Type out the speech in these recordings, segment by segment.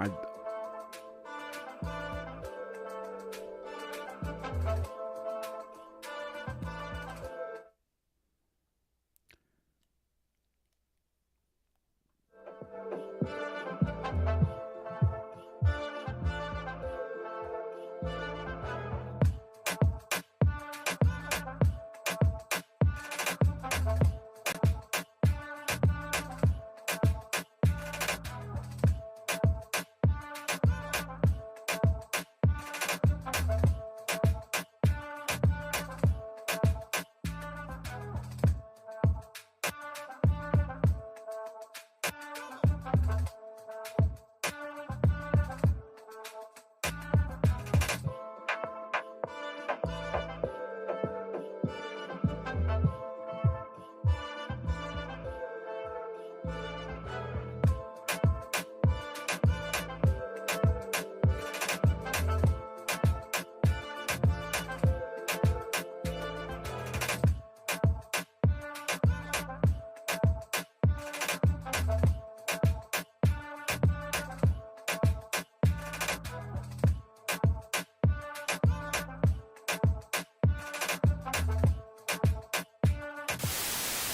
I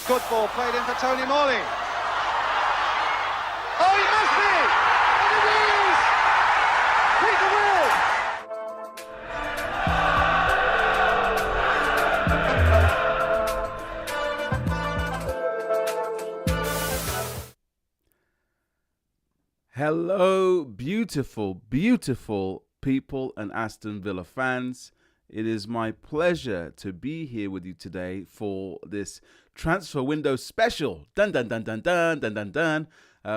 Good ball played in for Tony Morley. Oh, he must be! And it is! Peter Will! Hello, beautiful, beautiful people and Aston Villa fans. It is my pleasure to be here with you today for this transfer window special. Dun dun dun dun dun dun dun dun.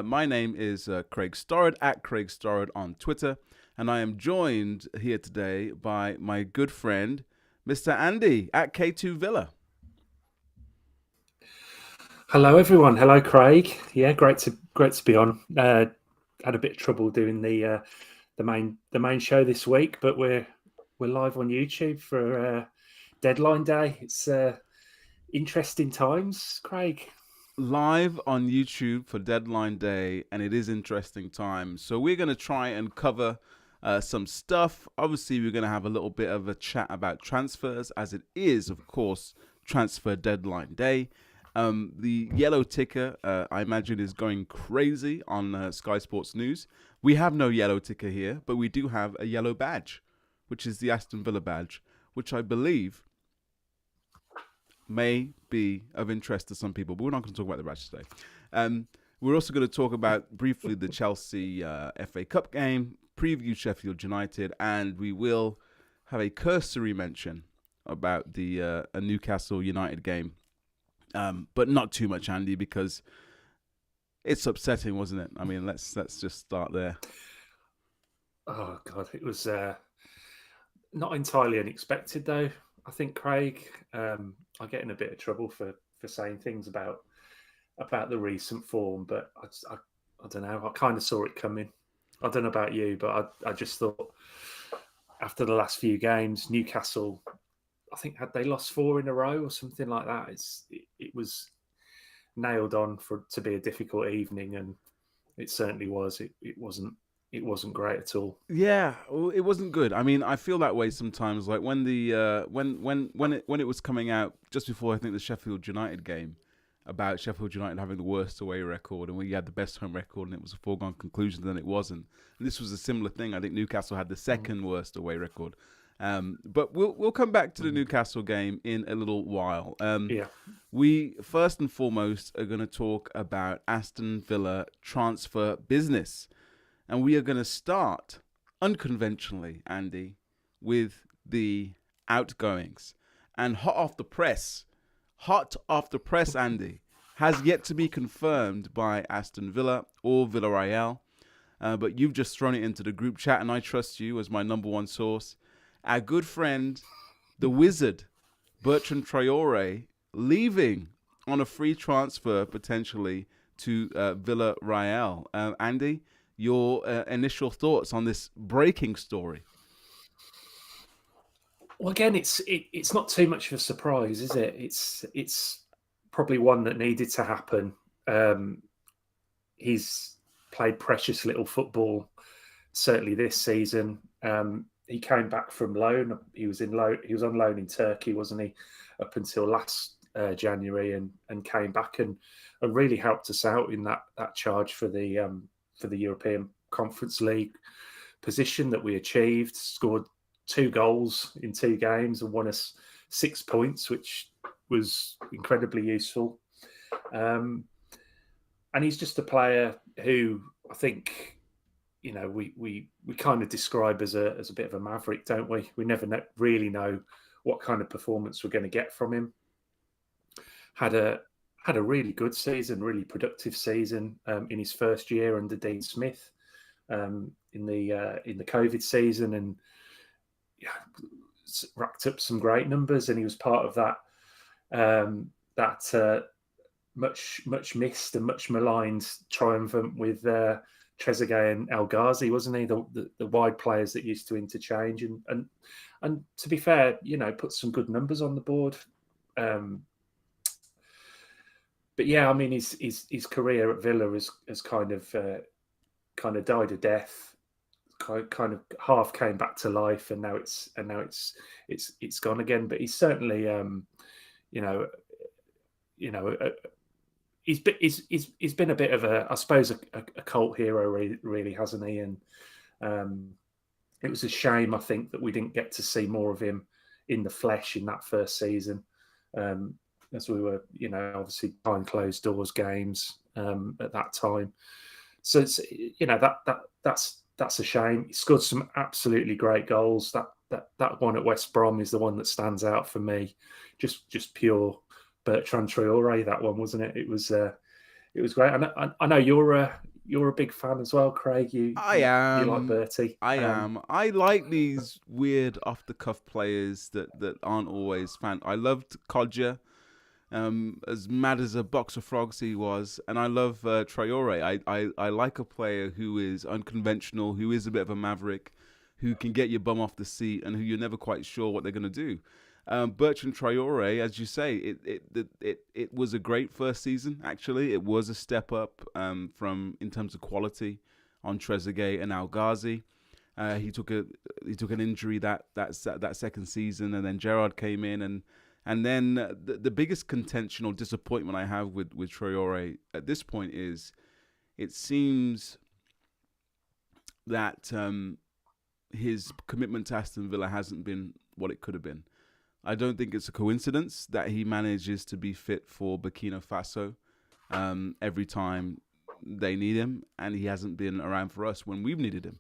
My name is Craig Storrod, at Craig Storrod on Twitter, and I am joined here today by my good friend, Mr. Andy, at K2 Villa. Hello, everyone. Hello, Craig. Yeah, great to be on. Had a bit of trouble doing the main show this week, but we're live on YouTube for deadline day. It's interesting times, Craig. Live on YouTube for deadline day, and it is interesting times. So we're going to try and cover some stuff. Obviously, we're going to have a little bit of a chat about transfers, as it is, of course, transfer deadline day. The yellow ticker, I imagine, is going crazy on Sky Sports News. We have no yellow ticker here, but we do have a yellow badge, which is the Aston Villa badge, which I believe may be of interest to some people. But we're not going to talk about the badge today. We're also going to talk about briefly the Chelsea FA Cup game, preview Sheffield United, and we will have a cursory mention about the a Newcastle United game. But not too much, Andy, because it's upsetting, wasn't it? I mean, let's just start there. Oh God, it was not entirely unexpected, though. I think, Craig, I get in a bit of trouble for saying things about the recent form, but I don't know. I kind of saw it coming. I don't know about you, but I just thought after the last few games, Newcastle, I think, had they lost 4 in a row or something like that. It was nailed on to be a difficult evening, and it certainly was. It wasn't great at all. Yeah, it wasn't good. I mean, I feel that way sometimes. Like when the when it was coming out just before, I think, the Sheffield United game, about Sheffield United having the worst away record, and we had the best home record, and it was a foregone conclusion. Then it wasn't. And this was a similar thing. I think Newcastle had the second worst away record. But we'll come back to the Newcastle game in a little while. We first and foremost are going to talk about Aston Villa transfer business, and we are going to start unconventionally, Andy, with the outgoings. And hot off the press, Andy, has yet to be confirmed by Aston Villa or Villarreal, but you've just thrown it into the group chat, and I trust you as my number one source. Our good friend, the wizard, Bertrand Traore, leaving on a free transfer potentially to Villarreal. Andy, your initial thoughts on this breaking story? Well, again, it's not too much of a surprise, is it? It's probably one that needed to happen. He's played precious little football certainly this season. He came back from loan. He was on loan in Turkey, wasn't he, up until last January, and came back and really helped us out in that charge for the European Conference League position that we achieved. Scored 2 goals in 2 games and won us 6 points, which was incredibly useful. And he's just a player who I think, we kind of describe as a bit of a maverick, don't we? We never really know what kind of performance we're going to get from him. Had a really good season, really productive season in his first year under Dean Smith in the COVID season, and racked up some great numbers. And he was part of that much missed and much maligned triumvirate with Trezeguet and El Ghazi, wasn't he? The wide players that used to interchange, and to be fair, put some good numbers on the board. But yeah, I mean, his career at Villa has kind of died a death. Kind of half came back to life, and now it's gone again. But he's certainly, he's been a bit of I suppose a cult hero, really, hasn't he? And it was a shame, I think, that we didn't get to see more of him in the flesh in that first season. As we were, obviously behind closed doors games at that time. So it's, that's a shame. He scored some absolutely great goals. That one at West Brom is the one that stands out for me. Just pure Bertrand Traore, that one, wasn't it? It was great. And I know you're a big fan as well, Craig. I am. You like Bertie. I am. I like these weird off-the-cuff players that aren't always fan. I loved Kodja, as mad as a box of frogs he was, and I love Traore. I like a player who is unconventional, who is a bit of a maverick, who can get your bum off the seat, and who you're never quite sure what they're going to do. Bertrand Traore, as you say, it was a great first season. Actually, it was a step up from in terms of quality on Trezeguet and El Ghazi. He took an injury that second season, and then Gerrard came in, and then the biggest contention or disappointment I have with Traore at this point is it seems that his commitment to Aston Villa hasn't been what it could have been. I don't think it's a coincidence that he manages to be fit for Burkina Faso every time they need him, and he hasn't been around for us when we've needed him.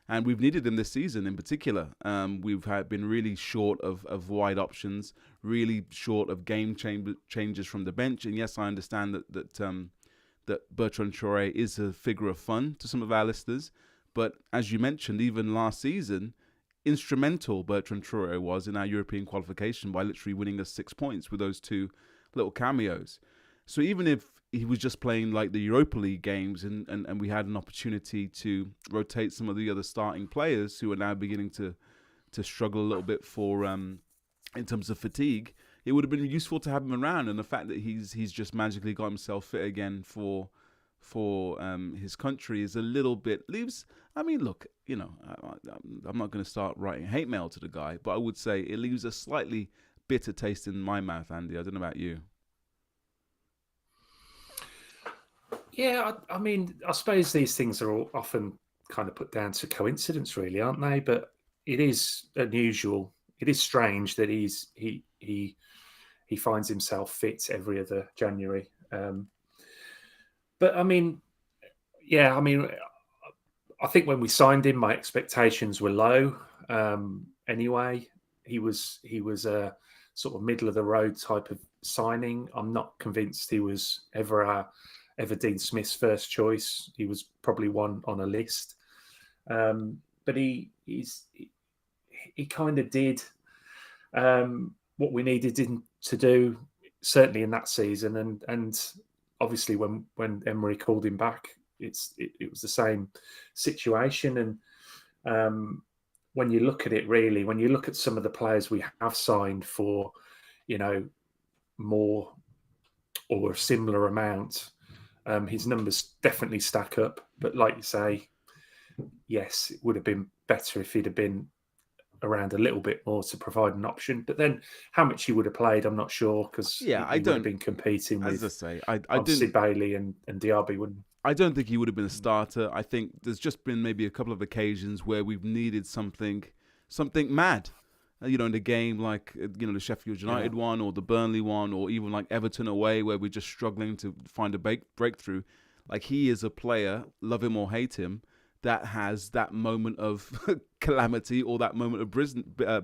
And we've needed him this season in particular. We've been really short of wide options, really short of game changes from the bench. And yes, I understand that Bertrand Traore is a figure of fun to some of our listeners. But as you mentioned, even last season, instrumental Bertrand Traore was in our European qualification by literally winning us 6 points with those 2 little cameos. So even if he was just playing like the Europa League games and we had an opportunity to rotate some of the other starting players who are now beginning to struggle a little bit for in terms of fatigue, it would have been useful to have him around. And the fact that he's just magically got himself fit again for his country is a little bit leaves. I mean, look, I'm not going to start writing hate mail to the guy, but I would say it leaves a slightly bitter taste in my mouth, Andy. I don't know about you. Yeah, I mean, I suppose these things are all often kind of put down to coincidence, really, aren't they? But it is unusual. It is strange that he finds himself fit every other January. But I mean, yeah, I mean, I think when we signed him, my expectations were low. Anyway, he was a sort of middle of the road type of signing. I'm not convinced he was ever Dean Smith's first choice. He was probably one on a list, but he kind of did what we needed him to do, certainly in that season, and obviously when Emery called him back, it was the same situation. And when you look at it, really, when you look at some of the players we have signed for, more or a similar amount, his numbers definitely stack up. But like you say, yes, it would have been better if he'd have been around a little bit more to provide an option. But then how much he would have played, I'm not sure, because Yeah, I he would have don't. been competing As I with say, I obviously didn't. Bailey and Diaby, wouldn't I don't think he would have been a starter. I think there's just been maybe a couple of occasions where we've needed something mad. In a game like the Sheffield United one, or the Burnley one, or even like Everton away, where we're just struggling to find a breakthrough. Like, he is a player, love him or hate him, that has that moment of calamity or that moment of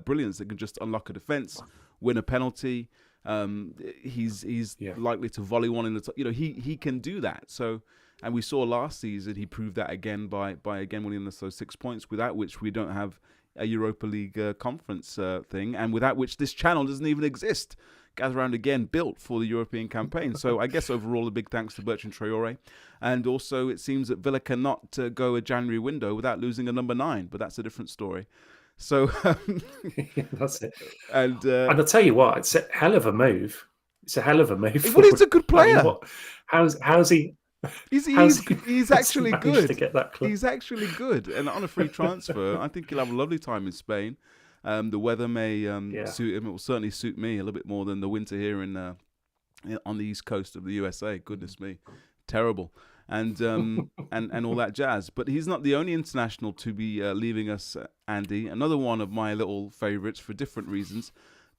brilliance that can just unlock a defense, win a penalty. He's likely to volley one in the top. He can do that. So, and we saw last season he proved that again by again winning those 6 points, without which we don't have a Europa League conference thing, and without which this channel doesn't even exist. Gather Round Again, built for the European campaign. So I guess overall a big thanks to Bertrand Traore. And also it seems that Villa cannot go a January window without losing a number 9, but that's a different story. So that's it. And I'll tell you what, it's a hell of a move. It's a hell of a move. Well, he's a good player. I mean, how's he? He's actually good. To get that club? He's actually good, and on a free transfer, I think he'll have a lovely time in Spain. The weather may suit him. It will certainly suit me a little bit more than the winter here on the east coast of the USA. Goodness me, terrible, and and all that jazz. But he's not the only international to be leaving us, Andy. Another one of my little favourites for different reasons.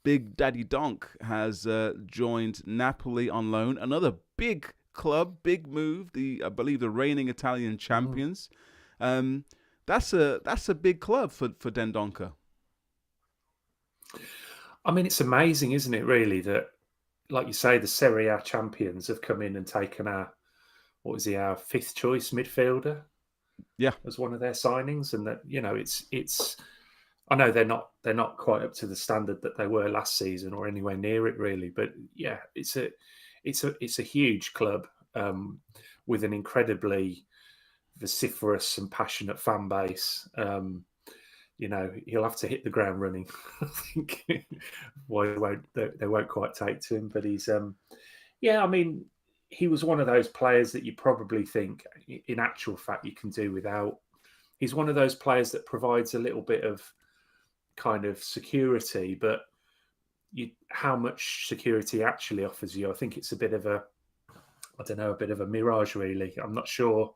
Big Daddy Donk has joined Napoli on loan. Another big club, big move. I believe the reigning Italian champions. That's a big club for Dendoncker. I mean, it's amazing, isn't it? Really, that, like you say, the Serie A champions have come in and taken our 5th choice midfielder? Yeah, as one of their signings, and that it's. I know they're not quite up to the standard that they were last season or anywhere near it, really. But yeah, it's a huge club with an incredibly vociferous and passionate fan base. He'll have to hit the ground running. I think why they won't quite take to him, but he's I mean, he was one of those players that you probably think, in actual fact, you can do without. He's one of those players that provides a little bit of kind of security, but how much security he actually offers you, I think it's a bit of a mirage, really. I'm not sure.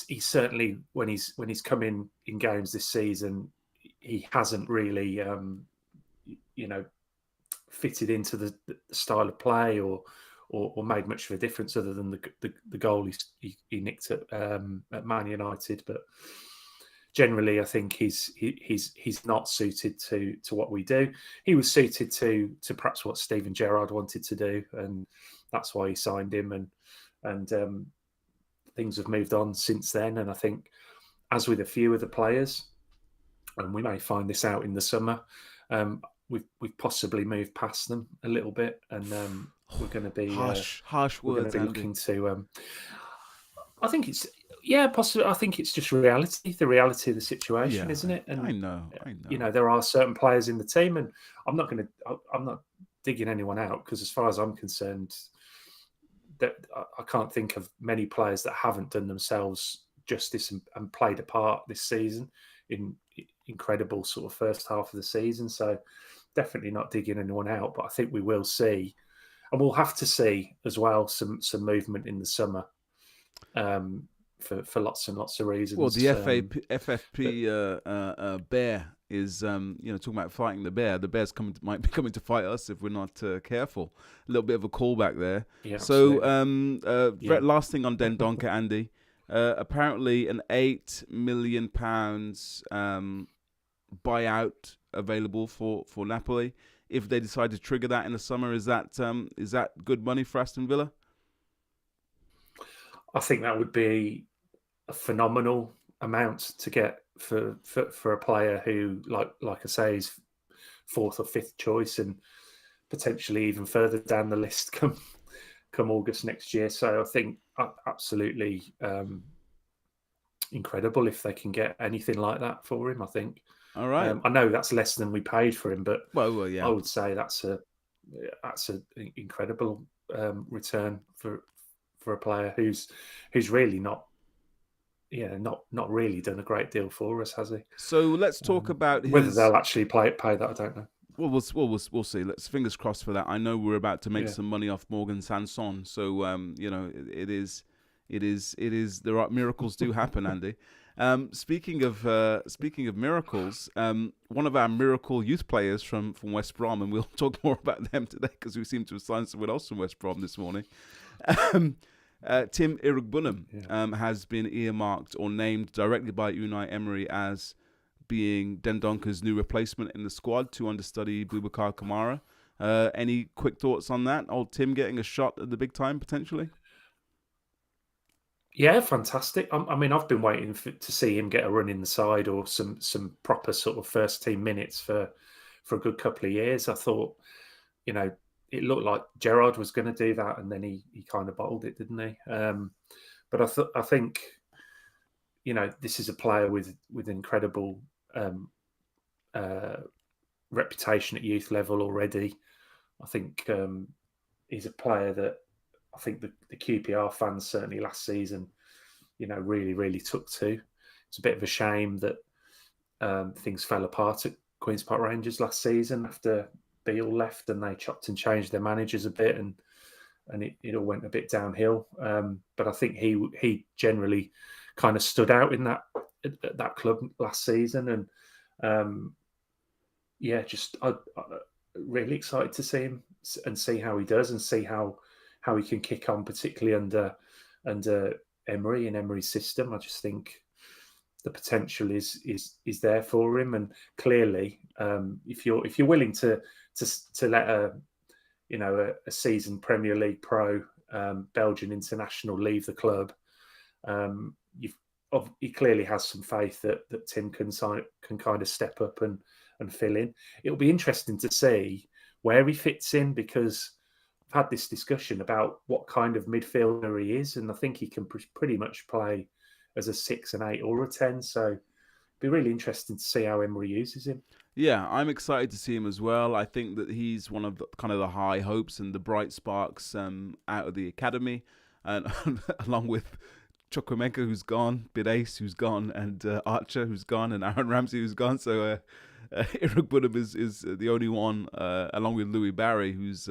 He's certainly, when he's come in games this season, he hasn't really fitted into the style of play or made much of a difference, other than the goal he nicked at Man United. But generally, I think he's not suited to what we do. He was suited to perhaps what Steven Gerrard wanted to do, and that's why he signed him. And things have moved on since then. And I think, as with a few of the players, and we may find this out in the summer, we've possibly moved past them a little bit, and we're going to be harsh words. Looking to. I think it's possibly. I think it's just reality, the reality of the situation, isn't it? And I know. There are certain players in the team, and I'm not digging anyone out, because as far as I'm concerned, that I can't think of many players that haven't done themselves justice and played a part this season in incredible sort of first half of the season. So definitely not digging anyone out, but I think we will see, and we'll have to see as well, some movement in the summer for lots and lots of reasons. Well, the FFP bear is talking about fighting the bear. The bear's might be coming to fight us if we're not careful. A little bit of a callback there. Yeah, so last thing on Dendoncker, Andy. Apparently an £8 million buyout available for Napoli if they decide to trigger that in the summer. Is that good money for Aston Villa? I think that would be a phenomenal amount to get for a player who, like I say, is 4th or 5th choice, and potentially even further down the list come August next year. So I think absolutely incredible if they can get anything like that for him. I think. All right. I know that's less than we paid for him, but well, yeah. I would say that's an incredible return for a player who's really not. not really done a great deal for us, has he? So let's talk about Whether his. they'll actually pay that, I don't know. Well, we'll see. Let's fingers crossed for that. I know we're about to make Yeah. some money off Morgan Sanson, so it is. There are miracles do happen, Andy. Speaking of miracles, one of our miracle youth players from West Brom, and we'll talk more about them today because we seem to have signed someone else from West Brom this morning. Tim Iroegbunam has been earmarked or named directly by Unai Emery as being Dendonker's new replacement in the squad to understudy Boubacar Kamara. Any quick thoughts on that? Old Tim getting a shot at the big time potentially? Yeah, fantastic. I mean, I've been waiting to see him get a run in the side or some proper sort of first team minutes for a good couple of years. I thought, it looked like Gerrard was going to do that, and then he kind of bottled it, didn't he? But I think, this is a player with incredible reputation at youth level already. I think he's a player that I think the QPR fans certainly last season, really, really took to. It's a bit of a shame that things fell apart at Queen's Park Rangers last season after Beale left and they chopped and changed their managers a bit and it all went a bit downhill. But I think he generally kind of stood out in that club last season, and I'm really excited to see him and see how he does and see how he can kick on, particularly under Emery and Emery's system. I just think the potential is there for him, and clearly, if you're willing to let a seasoned Premier League pro Belgian international leave the club, he clearly has some faith that Tim can kind of step up and fill in. It'll be interesting to see where he fits in, because I've had this discussion about what kind of midfielder he is, and I think he can pretty much play as a 6, an 8, or a 10. So it'll be really interesting to see how Emery uses him. Yeah, I'm excited to see him as well. I think that he's one of the high hopes and the bright sparks out of the academy, and along with Chukwuemeka, who's gone, Bidace, who's gone, and Archer, who's gone, and Aaron Ramsey, who's gone. So Iroegbunam is the only one, along with Louis Barry, who's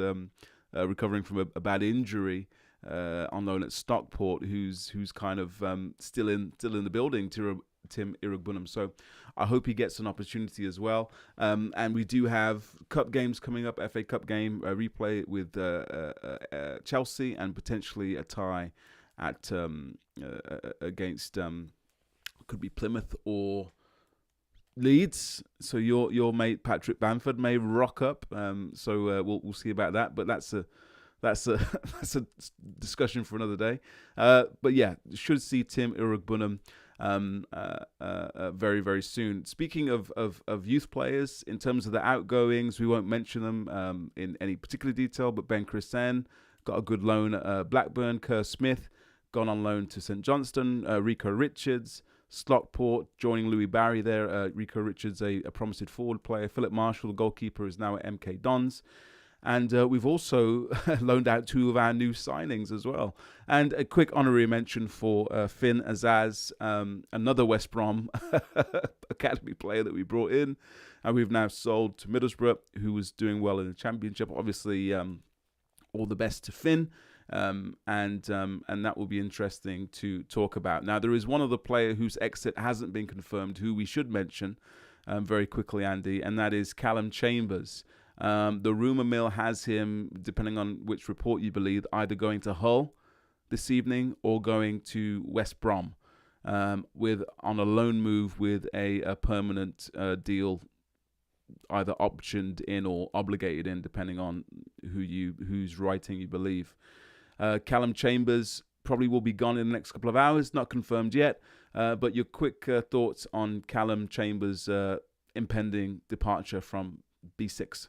recovering from a bad injury on loan at Stockport, who's kind of still in the building, Tim Iroegbunam. So I hope he gets an opportunity as well. And we do have cup games coming up, FA Cup game, a replay with Chelsea, and potentially a tie at against could be Plymouth or Leeds. So your mate Patrick Bamford may rock up. So we'll see about that. But that's a that's a discussion for another day. But yeah, should see Tim Iroegbunam very, very soon. Speaking of youth players, in terms of the outgoings, we won't mention them in any particular detail, but Ben Christen got a good loan at Blackburn. Kerr Smith gone on loan to St Johnstone. Rico Richards, Stockport, joining Louis Barry there. Rico Richards, a promised forward player. Philip Marshall, the goalkeeper, is now at MK Dons. And we've also loaned out 2 of our new signings as well. And a quick honorary mention for Finn Azaz, another West Brom academy player that we brought in. And we've now sold to Middlesbrough, who was doing well in the Championship. Obviously, all the best to Finn. And that will be interesting to talk about. Now, there is one other player whose exit hasn't been confirmed, who we should mention very quickly, Andy, and that is Callum Chambers. The rumour mill has him, depending on which report you believe, either going to Hull this evening or going to West Brom, on a loan move with a permanent deal, either optioned in or obligated in, depending on whose writing you believe. Callum Chambers probably will be gone in the next couple of hours, not confirmed yet. But your quick thoughts on Callum Chambers' impending departure from B6?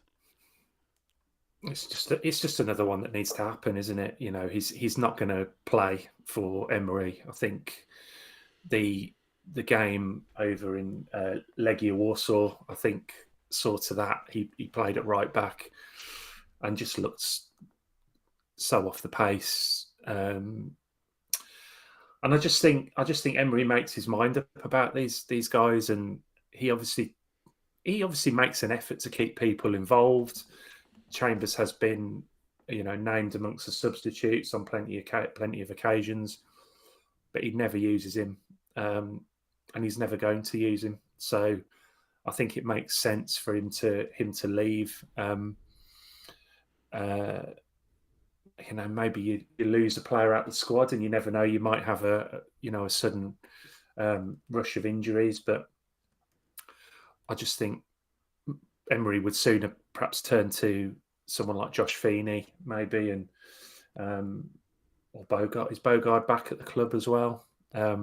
It's just another one that needs to happen, isn't it? You know, he's not going to play for Emery. I think the game over in Legia Warsaw, I think, saw to that. He played at right back and just looked so off the pace. And I just think Emery makes his mind up about these guys, and he obviously makes an effort to keep people involved. Chambers has been, named amongst the substitutes on plenty of occasions, but he never uses him, and he's never going to use him. So I think it makes sense for him to leave. Maybe you lose a player out of the squad, and you never know. You might have a sudden rush of injuries, but I just think Emery would sooner perhaps turn to someone like Josh Feeney, maybe, and or Bogard. Is Bogard back at the club as well? I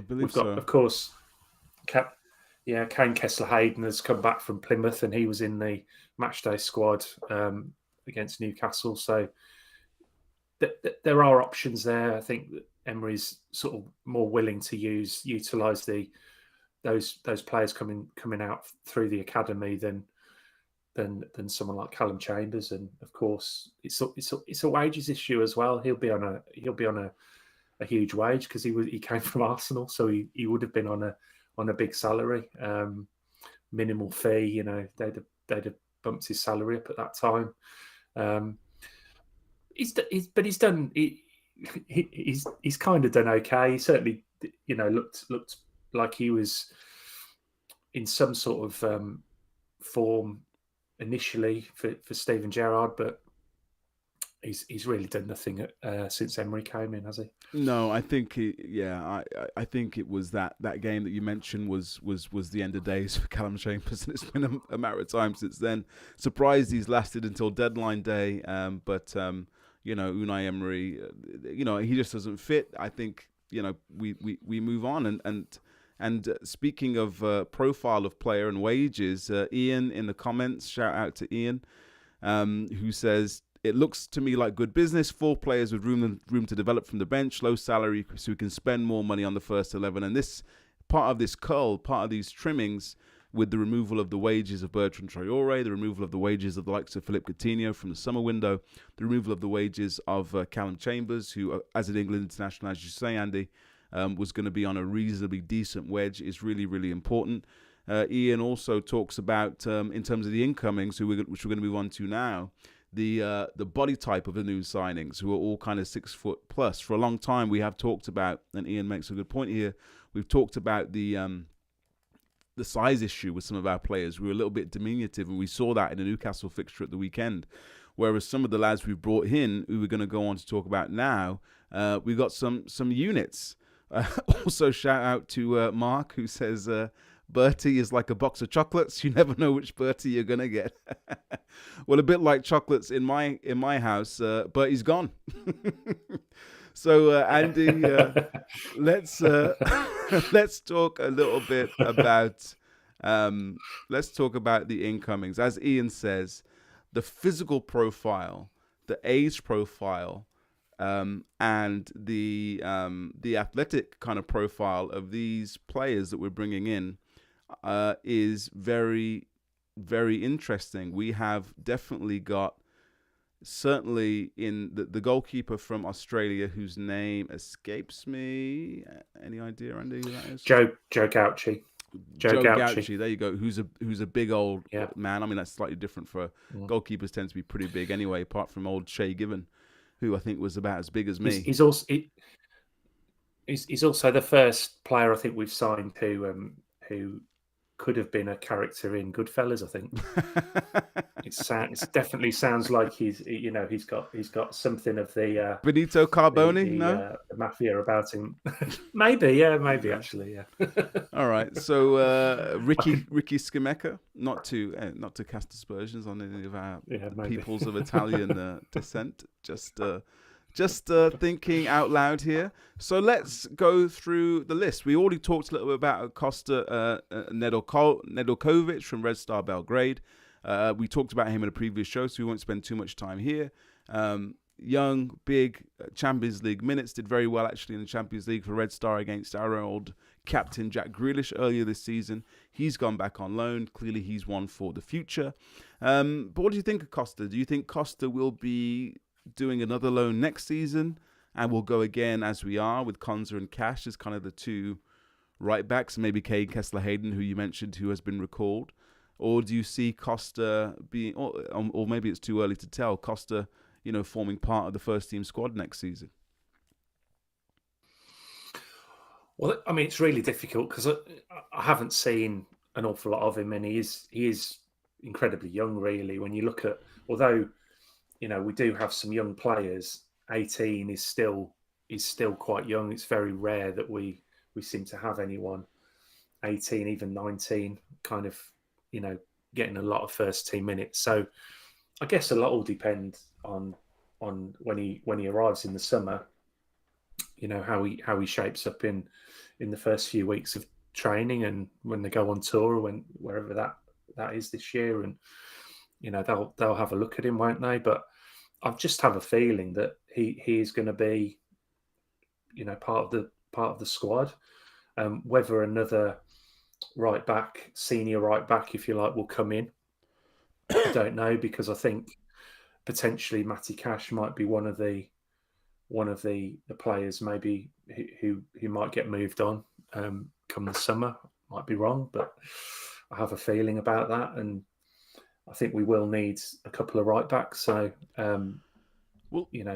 believe we've got, so. Of course, Kane Kessler-Hayden has come back from Plymouth, and he was in the matchday squad against Newcastle. So there are options there. I think that Emery's sort of more willing to utilise those players coming out through the academy than someone like Callum Chambers. And of course, it's a wages issue as well. He'll be on a huge wage because he came from Arsenal, so he would have been on a big salary, minimal fee. They'd have bumped his salary up at that time. He's kind of done okay. He certainly, looked like he was in some sort of form initially for Steven Gerrard, but he's really done nothing since Emery came in, has he? No, I think I think it was that game that you mentioned was the end of days for Callum Chambers, and it's been a matter of time since then. Surprised he's lasted until deadline day, but Unai Emery, he just doesn't fit. I think we move on, and speaking of profile of player and wages, Ian in the comments, shout out to Ian, who says, it looks to me like good business. 4 players with room to develop from the bench, low salary, so we can spend more money on the first 11. And this part of these trimmings, with the removal of the wages of Bertrand Traore, the removal of the wages of the likes of Philippe Coutinho from the summer window, the removal of the wages of Callum Chambers, who, as an England international, as you say, Andy, was going to be on a reasonably decent wedge, is really, really important. Ian also talks about, in terms of the incomings, which we're going to move on to now, the body type of the new signings, who are all kind of 6 foot plus. For a long time, we have talked about, and Ian makes a good point here, we've talked about the size issue with some of our players. We were a little bit diminutive, and we saw that in the Newcastle fixture at the weekend. Whereas some of the lads we've brought in, who we're going to go on to talk about now, we've got some units. Also, shout out to Mark, who says, Bertie is like a box of chocolates. You never know which Bertie you're going to get. Well, a bit like chocolates in my house, but he's gone. So, Andy, let's talk a little bit about the incomings. As Ian says, the physical profile, the age profile, and the athletic kind of profile of these players that we're bringing in is very, very interesting. We have definitely got, certainly in the goalkeeper from Australia, whose name escapes me. Any idea, Andy, who that is? Joe Gauci. Joe Gauci. There you go. Who's a big old man. I mean, that's slightly different for goalkeepers. Tend to be pretty big anyway, apart from old Shay Given, who I think was about as big as me. He's also the first player I think we've signed who could have been a character in Goodfellas. I think it definitely sounds like he's got something of the Benito Carboni, the mafia about him. maybe actually. All right, so Ricky Schimecca, not to cast aspersions on any of our peoples of Italian descent, just thinking out loud here. So let's go through the list. We already talked a little bit about Costa Nedeljkovic from Red Star Belgrade. We talked about him in a previous show, so we won't spend too much time here. Young, big Champions League minutes, did very well actually in the Champions League for Red Star against our old captain Jack Grealish earlier this season. He's gone back on loan. Clearly he's one for the future. But what do you think of Costa? Do you think Costa will be doing another loan next season? and we'll go again as we are with Konza and Cash as kind of the two right backs, maybe Cade Kessler-Hayden, who you mentioned, who has been recalled? Or do you see Costa being, or maybe it's too early to tell, Costa, forming part of the first team squad next season? Well, I mean, it's really difficult because I haven't seen an awful lot of him, and he is incredibly young, really. When you look at, although we do have some young players, 18 is still quite young. It's very rare that we seem to have anyone 18, even 19, kind of getting a lot of first team minutes. So I guess a lot will depend on when he arrives in the summer. How he shapes up in the first few weeks of training, and when they go on tour, or wherever that is this year, and they'll have a look at him, won't they? But I just have a feeling that he is going to be part of the squad. Whether another senior right back, if you like, will come in, I don't know, because I think potentially Matty Cash might be one of the players maybe who might get moved on come the summer. Might be wrong, but I have a feeling about that, and I think we will need a couple of right backs. So,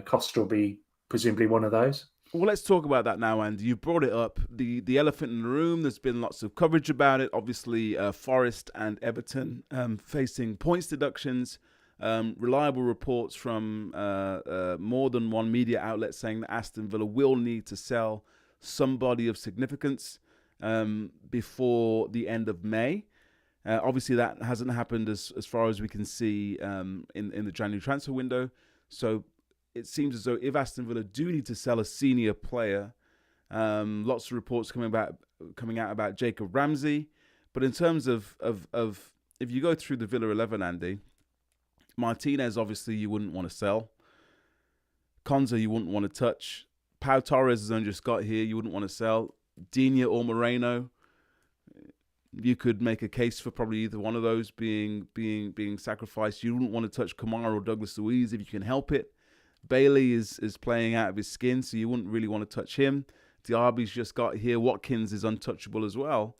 Costa will be presumably one of those. Well, let's talk about that now, Andy. You brought it up. The elephant in the room, there's been lots of coverage about it. Obviously, Forest and Everton facing points deductions. Reliable reports from more than one media outlet saying that Aston Villa will need to sell somebody of significance before the end of May. Obviously, that hasn't happened as far as we can see in the January transfer window. So it seems as though if Aston Villa do need to sell a senior player, lots of reports coming out about Jacob Ramsey. But in terms of if you go through the Villa 11, Andy, Martinez, obviously, you wouldn't want to sell. Konza, you wouldn't want to touch. Pau Torres has only just got here. You wouldn't want to sell. Digne or Moreno, you could make a case for probably either one of those being sacrificed. You wouldn't want to touch Kamara or Douglas Luiz if you can help it. Bailey is playing out of his skin, so you wouldn't really want to touch him. Diaby's just got here. Watkins is untouchable as well.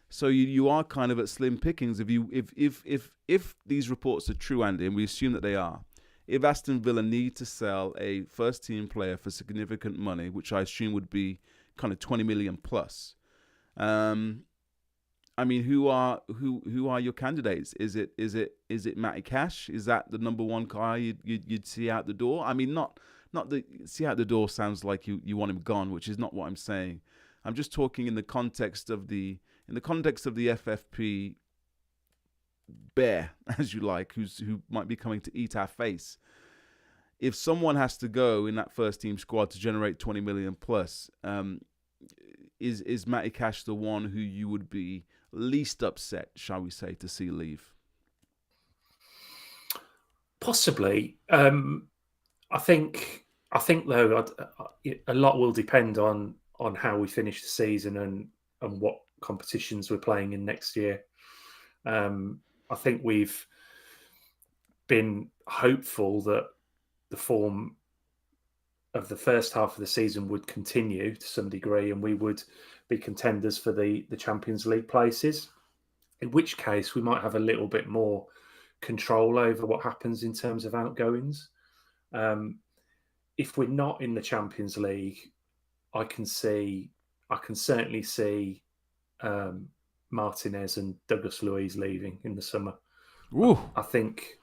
So you are kind of at slim pickings if these reports are true, Andy, and we assume that they are. If Aston Villa need to sell a first team player for significant money, which I assume would be kind of 20 million plus, I mean, who are your candidates? Is it Matty Cash? Is that the number one guy you'd see out the door? I mean, not the see out the door sounds like you want him gone, which is not what I'm saying. I'm just talking in the context of the FFP bear, as you like, who might be coming to eat our face. If someone has to go in that first team squad to generate 20 million plus, is Matty Cash the one who you would be least upset, shall we say, to see leave? Possibly. I think though, a lot will depend on how we finish the season and what competitions we're playing in next year. I think we've been hopeful that the form of the first half of the season would continue to some degree, and we would be contenders for the Champions League places, in which case we might have a little bit more control over what happens in terms of outgoings. If we're not in the Champions League, I can certainly see Martinez and Douglas Luiz leaving in the summer. Ooh. I think.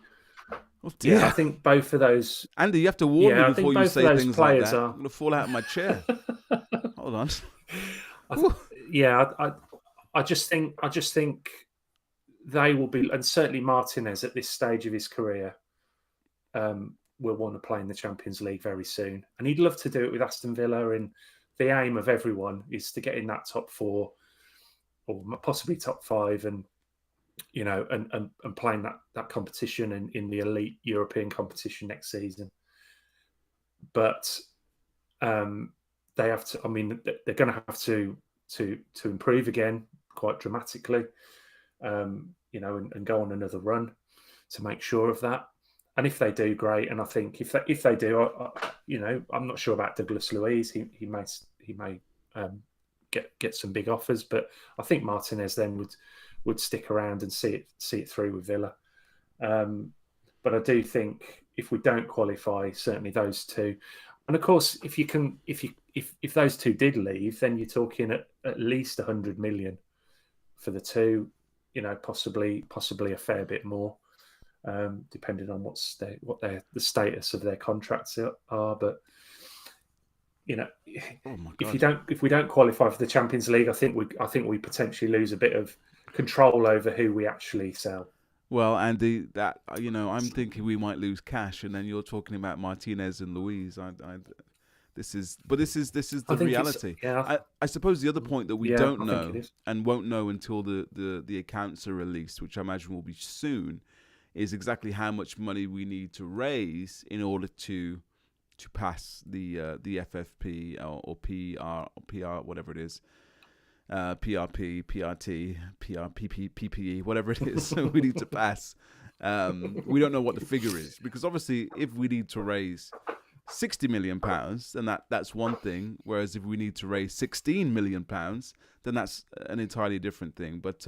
Oh, dear. I think both of those. Andy, you have to warn me before you say things like that. I'm going to fall out of my chair. Hold on. I just think they will be, and certainly Martinez at this stage of his career will want to play in the Champions League very soon, and he'd love to do it with Aston Villa. And the aim of everyone is to get in that top four, or possibly top five, and and playing that competition in the elite European competition next season. But they have to. I mean, they're going to have to improve again quite dramatically, and go on another run to make sure of that. And if they do, great. And I think if they do, I'm not sure about Douglas Luiz. He may get some big offers, but I think Martinez then would stick around and see it through with Villa. But I do think if we don't qualify, certainly those two, and of course, if those two did leave, then you're talking at least 100 million for the two. Possibly a fair bit more. Depending on the status of their contracts are, but if we don't qualify for the Champions League, I think we potentially lose a bit of control over who we actually sell. Well, Andy, I'm thinking we might lose cash, and then you're talking about Martinez and Luiz. This is the reality. Yeah. I suppose the other point that we don't know and won't know until the accounts are released, which I imagine will be soon, is exactly how much money we need to raise in order to pass the FFP or PR, whatever it is, PRP, PRT, PRPP, PPE, whatever it is. So we need to pass. We don't know what the figure is, because obviously if we need to raise £60 million, then that's one thing. Whereas if we need to raise £16 million, then that's an entirely different thing. But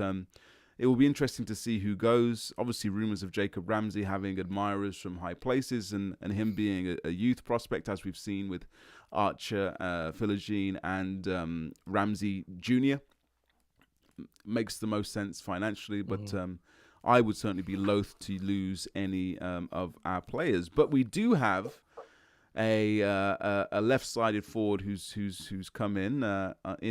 it will be interesting to see who goes. Obviously, rumours of Jacob Ramsey having admirers from high places and him being a youth prospect, as we've seen with Archer, Philogene, and Ramsey Jr. makes the most sense financially. But I would certainly be loath to lose any of our players. But we do have a left-sided forward who's come in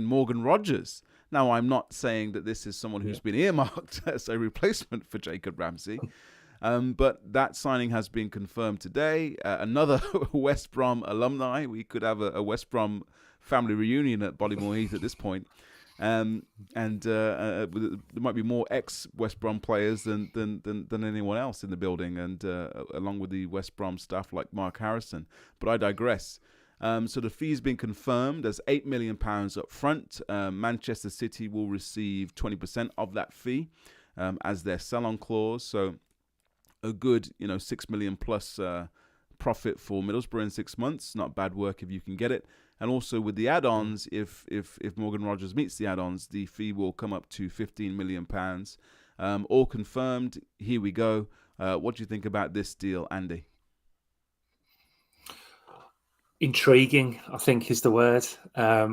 Morgan Rogers. Now, I'm not saying that this is someone who's been earmarked as a replacement for Jacob Ramsey, but that signing has been confirmed today. Another West Brom alumni. We could have a West Brom family reunion at Bodymoor Heath at this point. And there might be more ex-West Brom players than anyone else in the building, and along with the West Brom staff like Mark Harrison. But I digress. So the fee's been confirmed. There's £8 million up front. Manchester City will receive 20% of that fee as their sell-on clause. So a good, 6 million plus profit for Middlesbrough in 6 months. Not bad work if you can get it. And also with the add-ons, if Morgan Rogers meets the add-ons, the fee will come up to £15 million. All confirmed. Here we go. What do you think about this deal, Andy? Intriguing, I think, is the word. I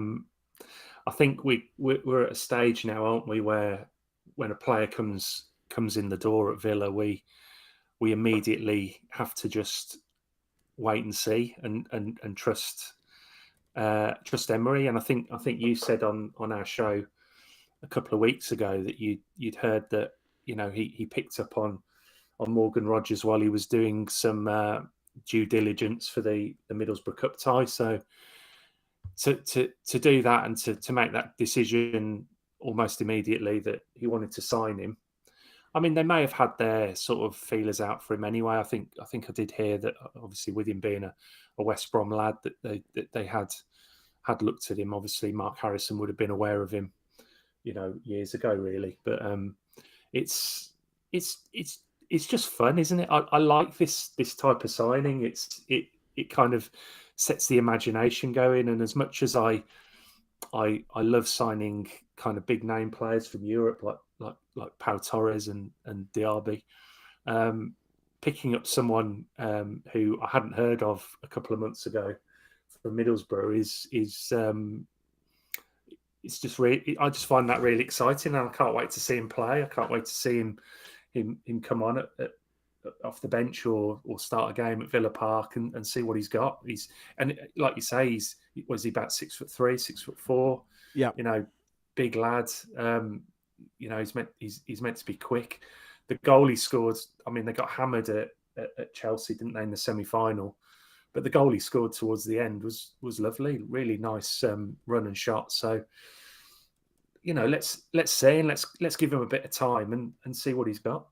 think we're at a stage now, aren't we, where when a player comes in the door at Villa, we immediately have to just wait and see and trust Emery. And I think you said on our show a couple of weeks ago that you'd heard that he picked up on Morgan Rogers while he was doing some due diligence for the Middlesbrough Cup tie. So to do that and to make that decision almost immediately that he wanted to sign him. I mean, they may have had their sort of feelers out for him anyway. I think I did hear that obviously with him being a West Brom lad that they had looked at him. Obviously, Mark Harrison would have been aware of him, years ago, really. But it's just fun, isn't it? I like this type of signing. It kind of sets the imagination going. And as much as I love signing kind of big name players from Europe like Pau Torres and Diaby, picking up someone who I hadn't heard of a couple of months ago from Middlesbrough is it's just really, I just find that really exciting, and I can't wait to see him play. I can't wait to see him come on at off the bench or start a game at Villa Park and see what he's got. And like you say, was he about 6'3", 6'4"? Yeah, big lad. He's meant to be quick. The goal he scored, I mean, they got hammered at Chelsea, didn't they, in the semi-final? But the goal he scored towards the end was lovely, really nice run and shot. So, let's see, and let's give him a bit of time and see what he's got.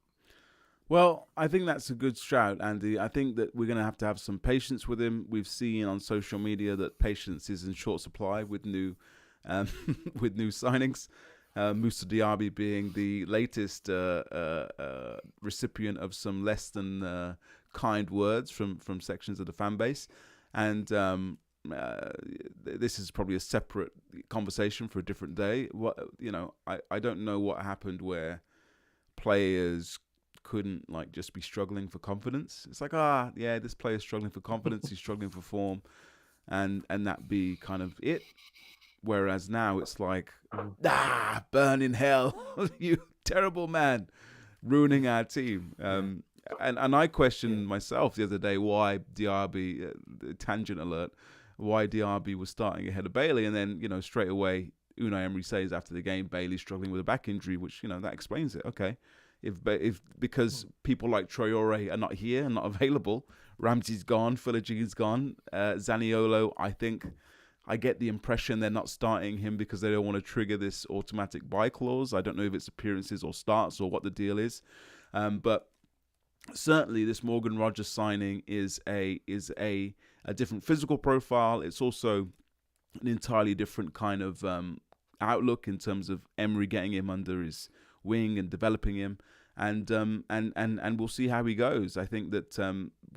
Well, I think that's a good shout, Andy. I think that we're going to have some patience with him. We've seen on social media that patience is in short supply with new signings. Moussa Diaby being the latest recipient of some less than kind words from sections of the fan base, and this is probably a separate conversation for a different day. I don't know what happened where players couldn't like just be struggling for confidence. It's like, this player's struggling for confidence, he's struggling for form, and that be kind of it. Whereas now it's like, burn in hell, you terrible man, ruining our team. And I questioned myself the other day why Diaby, tangent alert, why Diaby was starting ahead of Bailey, and then straight away Unai Emery says after the game Bailey's struggling with a back injury, which that explains it. Okay, if because people like Traore are not here and not available, Ramsey's gone, Philogene gone, Zaniolo, I get the impression they're not starting him because they don't want to trigger this automatic buy clause. I don't know if it's appearances or starts or what the deal is, but certainly this Morgan Rogers signing is a different physical profile. It's also an entirely different kind of outlook in terms of Emery getting him under his wing and developing him, and we'll see how he goes. I think that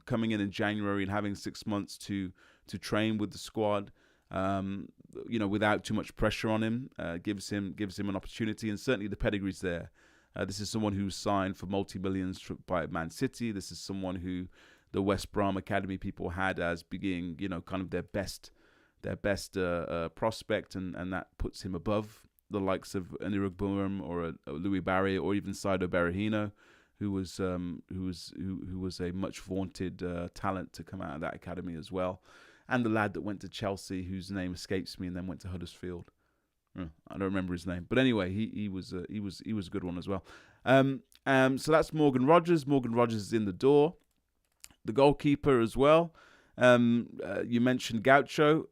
coming in January and having 6 months to train with the squad, without too much pressure on him, gives him an opportunity, and certainly the pedigree's there. This is someone who's signed for multi-millions by Man City. This is someone who the West Brom Academy people had as being, kind of their best prospect, and that puts him above the likes of Anirugburum or a Louis Barry or even Saido Berahino, who was a much vaunted talent to come out of that academy as well, and the lad that went to Chelsea, whose name escapes me, and then went to Huddersfield. I don't remember his name, but anyway, he was a good one as well. So that's Morgan Rogers. Morgan Rogers is in the door. The goalkeeper as well. You mentioned Gaucho.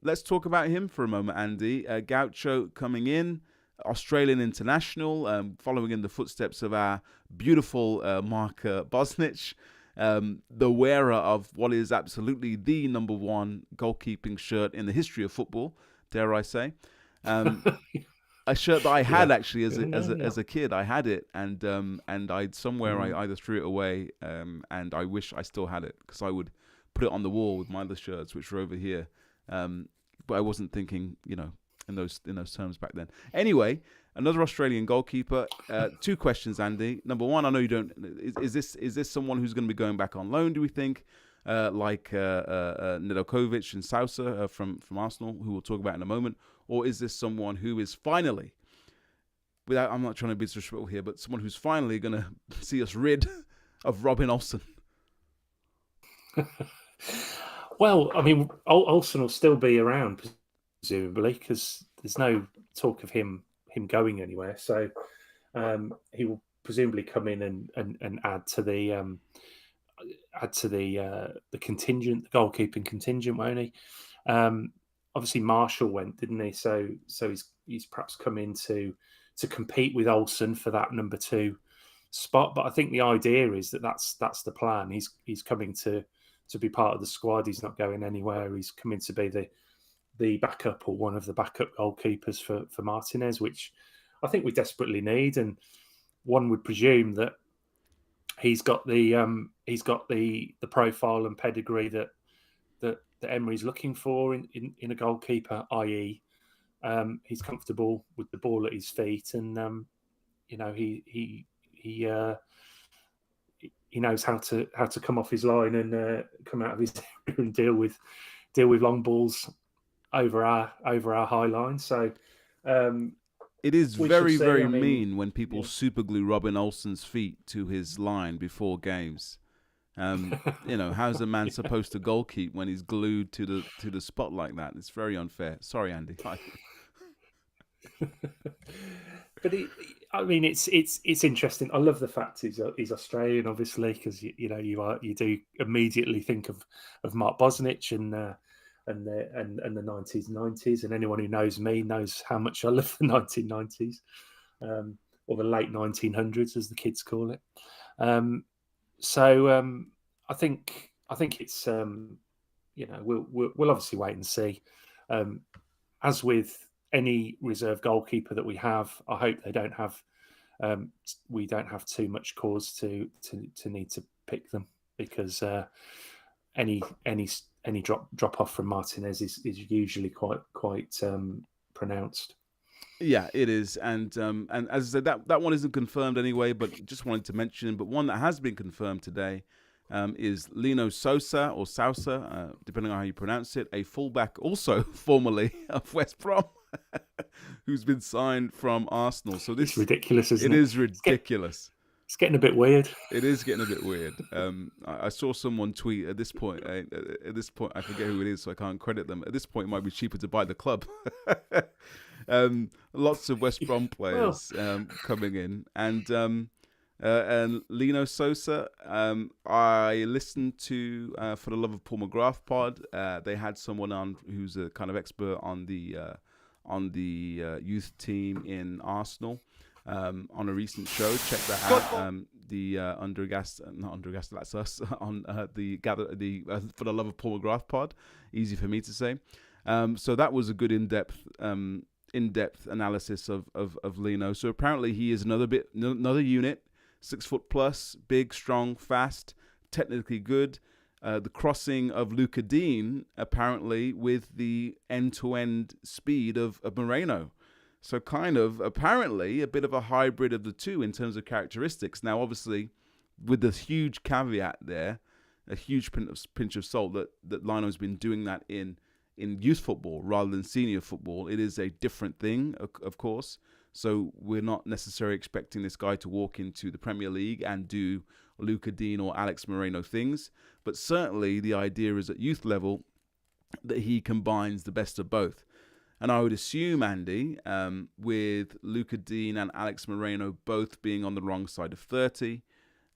Let's talk about him for a moment, Andy. Gaucho coming in, Australian international, following in the footsteps of our beautiful Marka Bosnich, the wearer of what is absolutely the number one goalkeeping shirt in the history of football, dare I say. A shirt that I had actually as a kid. I had it, and I either threw it away, and I wish I still had it because I would put it on the wall with my other shirts, which were over here. But I wasn't thinking, in those terms back then. Anyway, another Australian goalkeeper. 2 questions, Andy. Number one, I know you don't. Is this someone who's going to be going back on loan? Do we think? Like Nedeljkovic and Sousa from Arsenal, who we'll talk about in a moment, or is this someone who is finally, I'm not trying to be disrespectful here, but someone who's finally going to see us rid of Robin Olsen? Well, I mean, Olsen will still be around, presumably, because there's no talk of him going anywhere. So he will presumably come in and add to the contingent, the goalkeeping contingent, won't he? Obviously, Marshall went, didn't he? So he's perhaps come in to compete with Olsen for that number 2 spot. But I think the idea is that's the plan. He's coming to be part of the squad. He's not going anywhere. He's coming to be the backup or one of the backup goalkeepers for Martinez, which I think we desperately need. And one would presume that he's got the profile and pedigree that Emery's looking for in a goalkeeper, i.e., he's comfortable with the ball at his feet, and he knows how to come off his line and come out of his area and deal with long balls over our high line. So it is very, very mean when people superglue Robin Olsen's feet to his line before games. How's a man supposed to goalkeep when he's glued to the spot like that? It's very unfair. Sorry, Andy. But it's interesting. I love the fact he's Australian, obviously, because you do immediately think of Mark Bosnich and the 90s, and anyone who knows me knows how much I love the 1990s, or the late 1900s, as the kids call it. So I think it's we'll obviously wait and see. As with any reserve goalkeeper that we have, I hope we don't have too much cause to need to pick them. because any drop off from Martinez is usually quite pronounced. Yeah, it is, and as I said, that one isn't confirmed anyway. But just wanted to mention. But one that has been confirmed today is Lino Sousa or Sousa, depending on how you pronounce it, a fullback, also formerly of West Brom, who's been signed from Arsenal. So this It's ridiculous, isn't it? It is ridiculous. It's getting a bit weird. It is getting a bit weird. I saw someone tweet at this point. I forget who it is, so I can't credit them. At this point, it might be cheaper to buy the club. Lots of West Brom players coming in, and Lino Sousa. I listened to For the Love of Paul McGrath pod. They had someone on who's a kind of expert on the youth team in Arsenal. On a recent show, check that out. The not Undergast, that's us on the For the Love of Paul McGrath pod. Easy for me to say. So that was a good in-depth analysis of Lino. So apparently he is another unit, 6 foot plus, big, strong, fast, technically good. The crossing of Luca Dean apparently with the end-to-end speed of Moreno. So kind of, apparently, a bit of a hybrid of the two in terms of characteristics. Now, obviously, with the huge caveat there, a huge pinch of salt that Lino's been doing that in youth football rather than senior football. It is a different thing, of course. So we're not necessarily expecting this guy to walk into the Premier League and do Luca Dean or Alex Moreno things. But certainly the idea is at youth level that he combines the best of both. And I would assume, Andy, with Luca Dean and Alex Moreno both being on the wrong side of 30,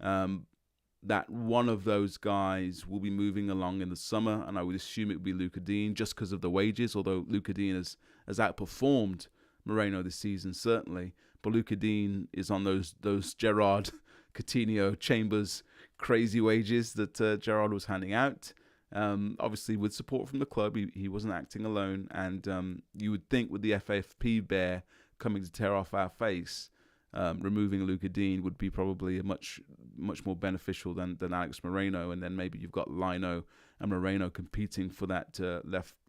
that one of those guys will be moving along in the summer. And I would assume it would be Luca Dean just because of the wages, although Luca Dean has outperformed Moreno this season, certainly. But Luca Dean is on those Gerrard, Coutinho, Chambers crazy wages that Gerrard was handing out. Obviously, with support from the club, he wasn't acting alone, and you would think with the FFP bear coming to tear off our face, removing Luca Dean would be probably a much more beneficial than Alex Moreno, and then maybe you've got Lino and Moreno competing for that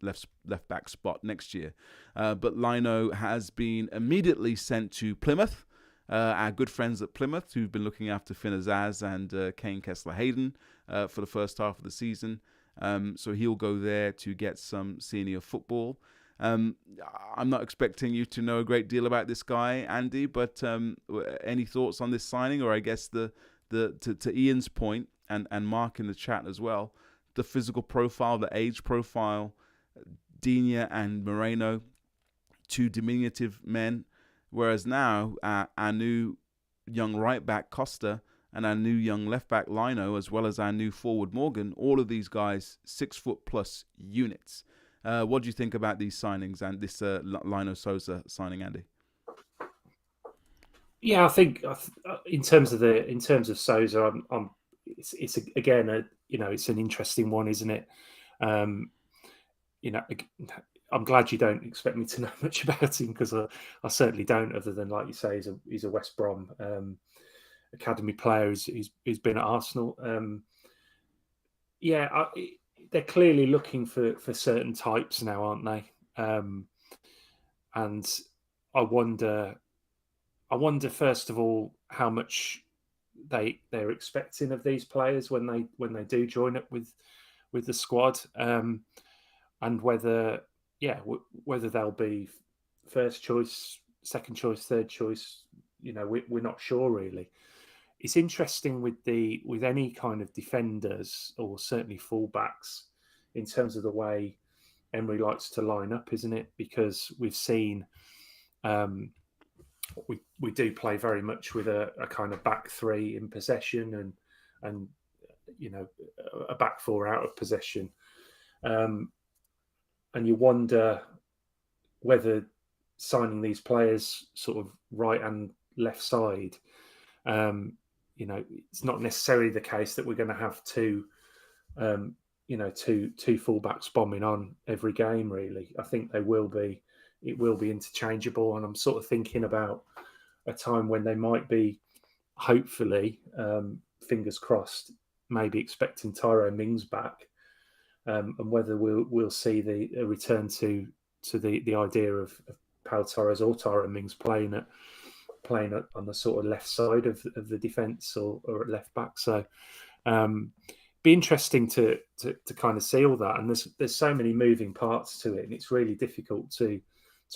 left back spot next year. But Lino has been immediately sent to Plymouth. Our good friends at Plymouth, who've been looking after Finn Azaz and Kane Kessler-Hayden for the first half of the season. So he'll go there to get some senior football. I'm not expecting you to know a great deal about this guy, Andy, but any thoughts on this signing? Or I guess to Ian's point and Mark in the chat as well, the physical profile, the age profile, Digne and Moreno, two diminutive men, whereas now our new young right back Costa and our new young left back Lino, as well as our new forward Morgan, all of these guys 6 foot plus units. What do you think about these signings and this Lino Sousa signing, Andy? Yeah, I think in terms of Sousa, it's again it's an interesting one, isn't it? I'm glad you don't expect me to know much about him, because I certainly don't, other than, like you say, he's a West Brom academy player who's been at Arsenal. They're clearly looking for certain types now, aren't they? And I wonder first of all how much they're expecting of these players when they do join up with the squad, and whether they'll be first choice, second choice, third choice. We're not sure really. It's interesting with any kind of defenders, or certainly fullbacks, in terms of the way Emery likes to line up, isn't it? Because we've seen we do play very much with a kind of back three in possession and a back four out of possession, and you wonder whether signing these players sort of right and left side. It's not necessarily the case that we're going to have two fullbacks bombing on every game. Really, I think it will be interchangeable, and I'm sort of thinking about a time when they might be, hopefully, fingers crossed, maybe expecting Tyrone Mings back, and whether we'll see a return to the idea of Pau Torres or Tyrone Mings playing on the sort of left side of the defence or at left back. So be interesting to kind of see all that. And there's so many moving parts to it, and it's really difficult to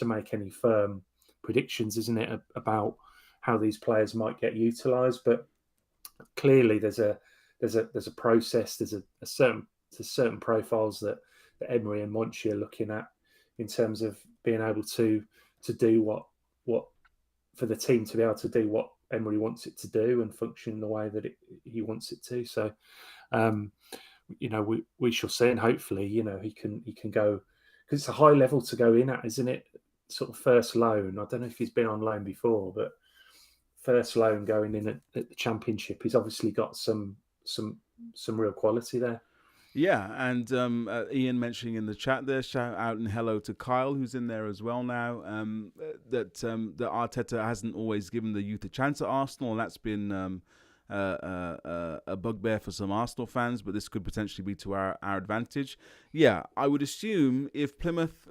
make any firm predictions, isn't it, about how these players might get utilised. But clearly there's a process, there's certain profiles that Emery and Monchi are looking at in terms of being able to do what for the team to be able to do what Emery wants it to do and function in the way that he wants it to. So, we shall see, and hopefully, he can go, because it's a high level to go in at, isn't it? Sort of first loan. I don't know if he's been on loan before, but first loan going in at the Championship, he's obviously got some real quality there. Yeah, and Ian mentioning in the chat there, shout out and hello to Kyle, who's in there as well now, that Arteta hasn't always given the youth a chance at Arsenal, and that's been a bugbear for some Arsenal fans, but this could potentially be to our advantage. Yeah, I would assume if Plymouth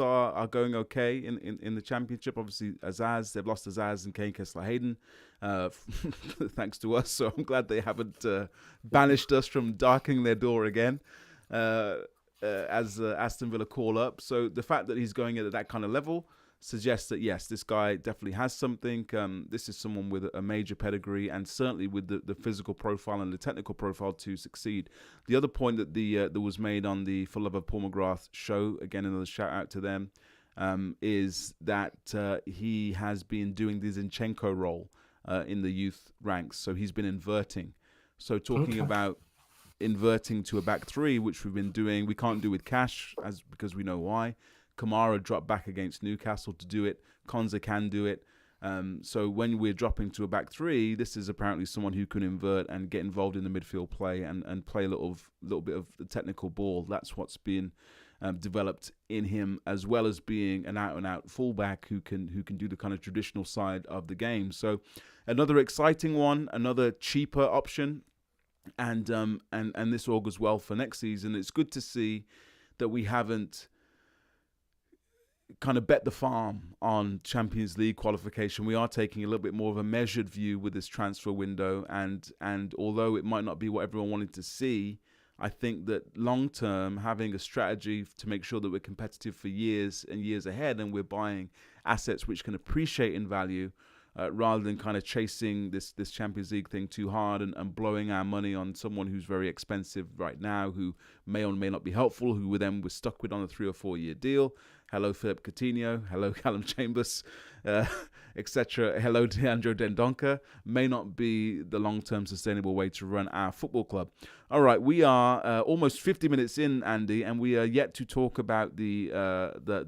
are going okay in the Championship, obviously Azaz, they've lost Azaz and Kane Kessler-Hayden, thanks to us, so I'm glad they haven't banished us from darkening their door again as Aston Villa call up. So the fact that he's going at that kind of level suggests that, yes, this guy definitely has something. This is someone with a major pedigree and certainly with the physical profile and the technical profile to succeed. The other point that was made on the For Love of Paul McGrath show, again, another shout out to them, is that he has been doing the Zinchenko role in the youth ranks. So he's been inverting. So talking about inverting to a back three, which we've been doing, we can't do with Cash because we know why. Kamara dropped back against Newcastle to do it. Konza can do it. So when we're dropping to a back three, this is apparently someone who can invert and get involved in the midfield play and play a little bit of the technical ball. That's what's been developed in him, as well as being an out-and-out fullback who can do the kind of traditional side of the game. So another exciting one, another cheaper option, and this augurs well for next season. It's good to see that we haven't kind of bet the farm on Champions League qualification. We are taking a little bit more of a measured view with this transfer window, and although it might not be what everyone wanted to see, I think that long term, having a strategy to make sure that we're competitive for years and years ahead, and we're buying assets which can appreciate in value, rather than kind of chasing this Champions League thing too hard and blowing our money on someone who's very expensive right now, who may or may not be helpful, who we're stuck with on a 3 or 4 year deal. Hello, Philip Coutinho. Hello, Callum Chambers, etc. Hello, Leandro Dendoncker. May not be the long-term sustainable way to run our football club. All right, we are almost 50 minutes in, Andy, and we are yet to talk about the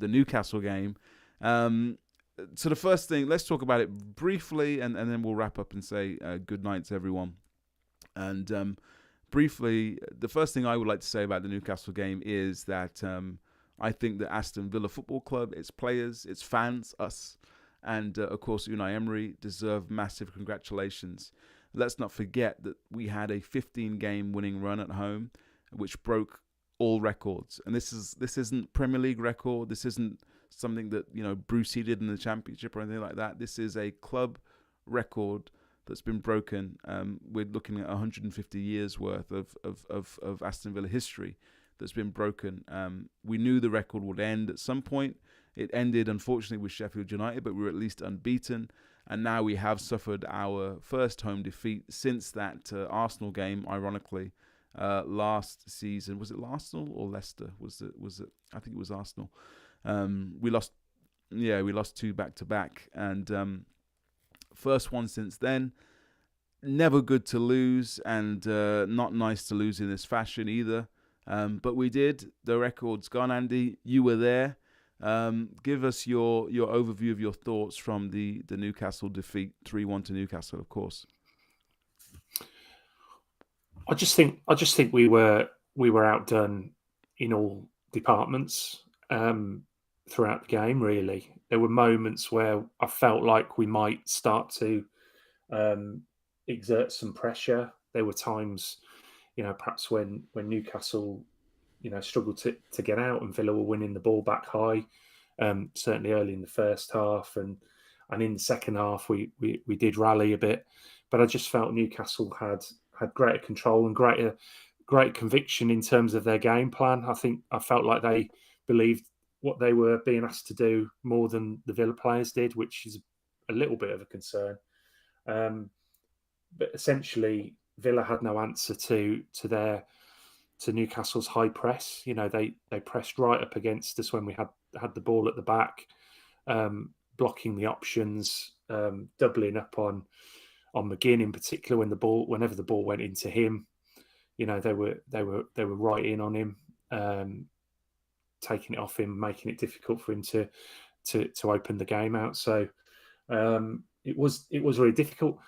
Newcastle game. So the first thing, let's talk about it briefly, and then we'll wrap up and say good night to everyone. And briefly, the first thing I would like to say about the Newcastle game is that I think that Aston Villa Football Club, its players, its fans, us, and of course Unai Emery deserve massive congratulations. Let's not forget that we had a 15-game winning run at home, which broke all records. And this isn't Premier League record. This isn't something that Brucey did in the Championship or anything like that. This is a club record that's been broken. We're looking at 150 years worth of Aston Villa history that's been broken. We knew the record would end at some point. It ended, unfortunately, with Sheffield United, but we were at least unbeaten. And now we have suffered our first home defeat since that Arsenal game, ironically, last season. Was it Arsenal or Leicester? Was it? I think it was Arsenal. We lost 2 back-to-back. And first one since then. Never good to lose, and not nice to lose in this fashion either. But we did. The record's gone, Andy. You were there. Give us your overview of your thoughts from the Newcastle defeat, 3-1 to Newcastle, of course. I just think we were outdone in all departments throughout the game. Really, there were moments where I felt like we might start to exert some pressure. There were times perhaps when Newcastle, struggled to get out and Villa were winning the ball back high, certainly early in the first half, and in the second half we did rally a bit, but I just felt Newcastle had greater control and greater conviction in terms of their game plan. I felt like they believed what they were being asked to do more than the Villa players did, which is a little bit of a concern. But essentially, Villa had no answer to Newcastle's high press. They pressed right up against us when we had the ball at the back, blocking the options, doubling up on McGinn in particular whenever the ball went into him. They were right in on him, taking it off him, making it difficult for him to open the game out. So it was really difficult.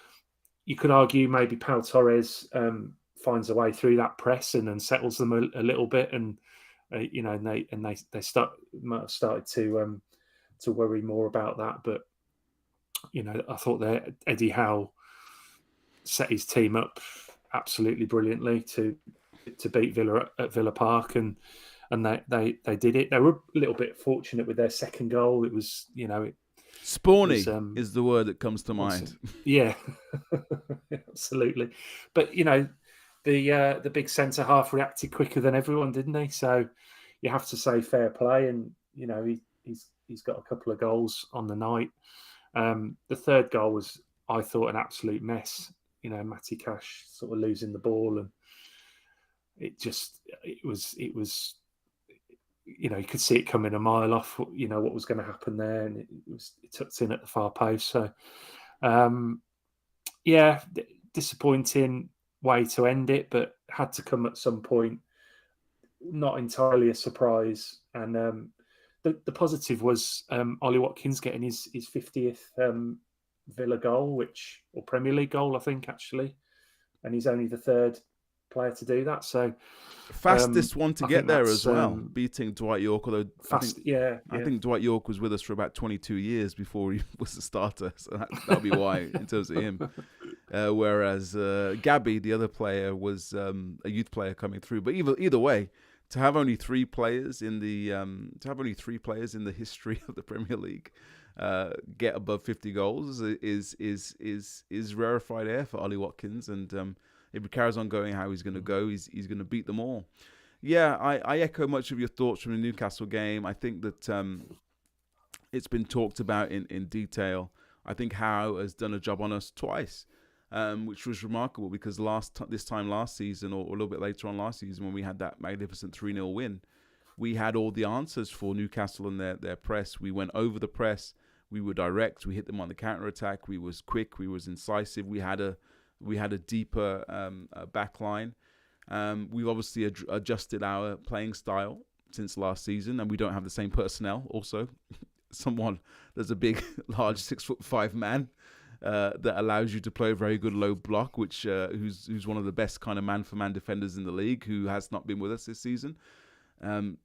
You could argue maybe Pau Torres finds a way through that press and then settles them a little bit, and they might have started to worry more about that. But I thought that Eddie Howe set his team up absolutely brilliantly to beat Villa at Villa Park, and they did it. They were a little bit fortunate with their second goal. It was Spawny is the word that comes to mind. Yeah, absolutely. But the big centre half reacted quicker than everyone, didn't they? So you have to say fair play, and he's got a couple of goals on the night. The third goal was, I thought, an absolute mess. Matty Cash sort of losing the ball, and it was. You could see it coming a mile off. What was going to happen there, and it tucked in at the far post. So, disappointing way to end it, but had to come at some point. Not entirely a surprise, and the positive was Ollie Watkins getting his 50th Villa goal, or Premier League goal, I think, actually, and he's only the third player to do that. So fastest one to get there as well, beating Dwight Yorke. Although I think Dwight Yorke was with us for about 22 years before he was a starter, so that'll be why in terms of him. Whereas Gabby, the other player, was a youth player coming through. But either way, to have only three players in the history of the Premier League get above 50 goals is rarefied air for Ollie Watkins, and if he carries on going how he's going to go, he's going to beat them all. Yeah, I echo much of your thoughts from the Newcastle game. I think that it's been talked about in detail. I think Howe has done a job on us twice, which was remarkable because this time last season, or a little bit later on last season, when we had that magnificent 3-0 win, we had all the answers for Newcastle and their press. We went over the press. We were direct. We hit them on the counter-attack. We was quick. We was incisive. We had a deeper back line. We've obviously adjusted our playing style since last season, and we don't have the same personnel also. There's a big, large 6'5" man that allows you to play a very good low block, who's one of the best kind of man-for-man defenders in the league, who has not been with us this season,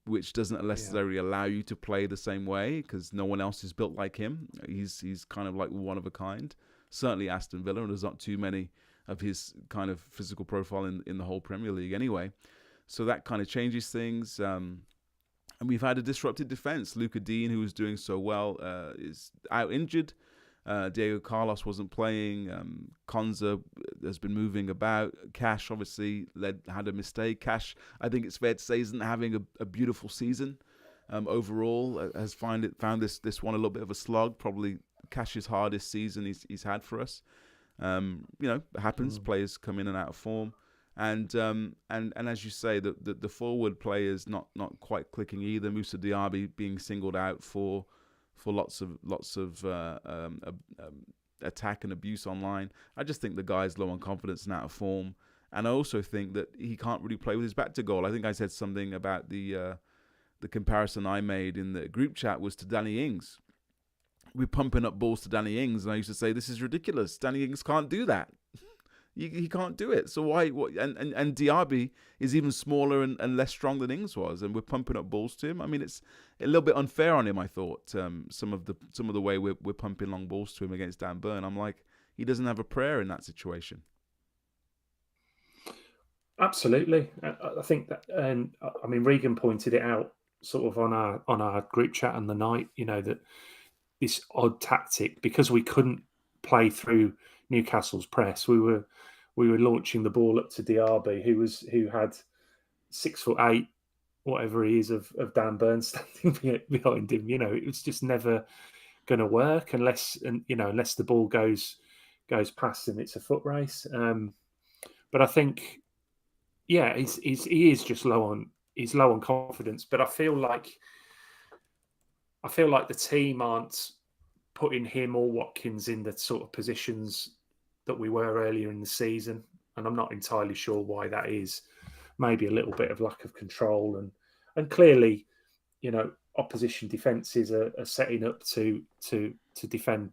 which doesn't necessarily allow you to play the same way because no one else is built like him. He's kind of like one of a kind. Certainly Aston Villa, and there's not too many of his kind of physical profile in the whole Premier League anyway. So that kind of changes things. And we've had a disrupted defence. Luca Dean, who was doing so well, is out injured. Diego Carlos wasn't playing. Konza has been moving about. Cash obviously had a mistake. Cash, I think it's fair to say, isn't having a beautiful season overall. Has found this one a little bit of a slog. Probably Cash's hardest season he's had for us. It happens. Players come in and out of form, and as you say, the forward players not quite clicking either. Moussa Diaby being singled out for lots of attack and abuse online. I just think the guy's low on confidence and out of form, and I also think that he can't really play with his back to goal. I think I said something about the comparison I made in the group chat was to Danny Ings. We're pumping up balls to Danny Ings, and I used to say, this is ridiculous. Danny Ings can't do that. He can't do it. So why? And Diaby is even smaller and less strong than Ings was, and we're pumping up balls to him. I mean, it's a little bit unfair on him. I thought some of the way we're pumping long balls to him against Dan Burn. I'm like, he doesn't have a prayer in that situation. Absolutely. I think that, and I mean, Regan pointed it out sort of on our group chat on the night. You know that this odd tactic because we couldn't play through Newcastle's press. We were launching the ball up to Diaby, who had 6'8", whatever he is, of Dan Burns standing behind him. You know, it was just never going to work unless the ball goes past him. It's a foot race. But I think, yeah, he is just low on confidence. But I feel like the team aren't putting him or Watkins in the sort of positions that we were earlier in the season, and I'm not entirely sure why that is. Maybe a little bit of lack of control, and clearly, you know, opposition defences are setting up to defend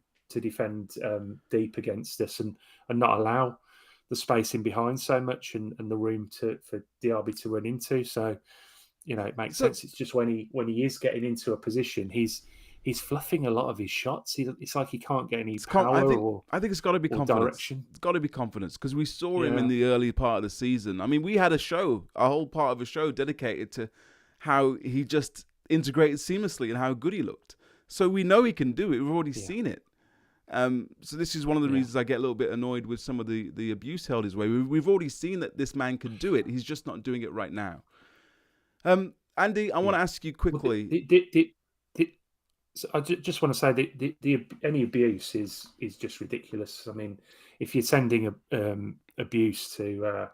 deep against us and not allow the space in behind so much and the room for Diaby to run into. So, you know, it makes sense. It's just when he is getting into a position, he's fluffing a lot of his shots. It's like he can't get any power. I think it's got to be confidence. Direction. It's got to be confidence because we saw him in the early part of the season. I mean, we had a whole part of a show dedicated to how he just integrated seamlessly and how good he looked. So we know he can do it. We've already seen it. So this is one of the reasons I get a little bit annoyed with some of the abuse held his way. We've already seen that this man can do it. He's just not doing it right now. Andy, I want to ask you quickly. So I just want to say that any abuse is just ridiculous. I mean, if you're sending abuse to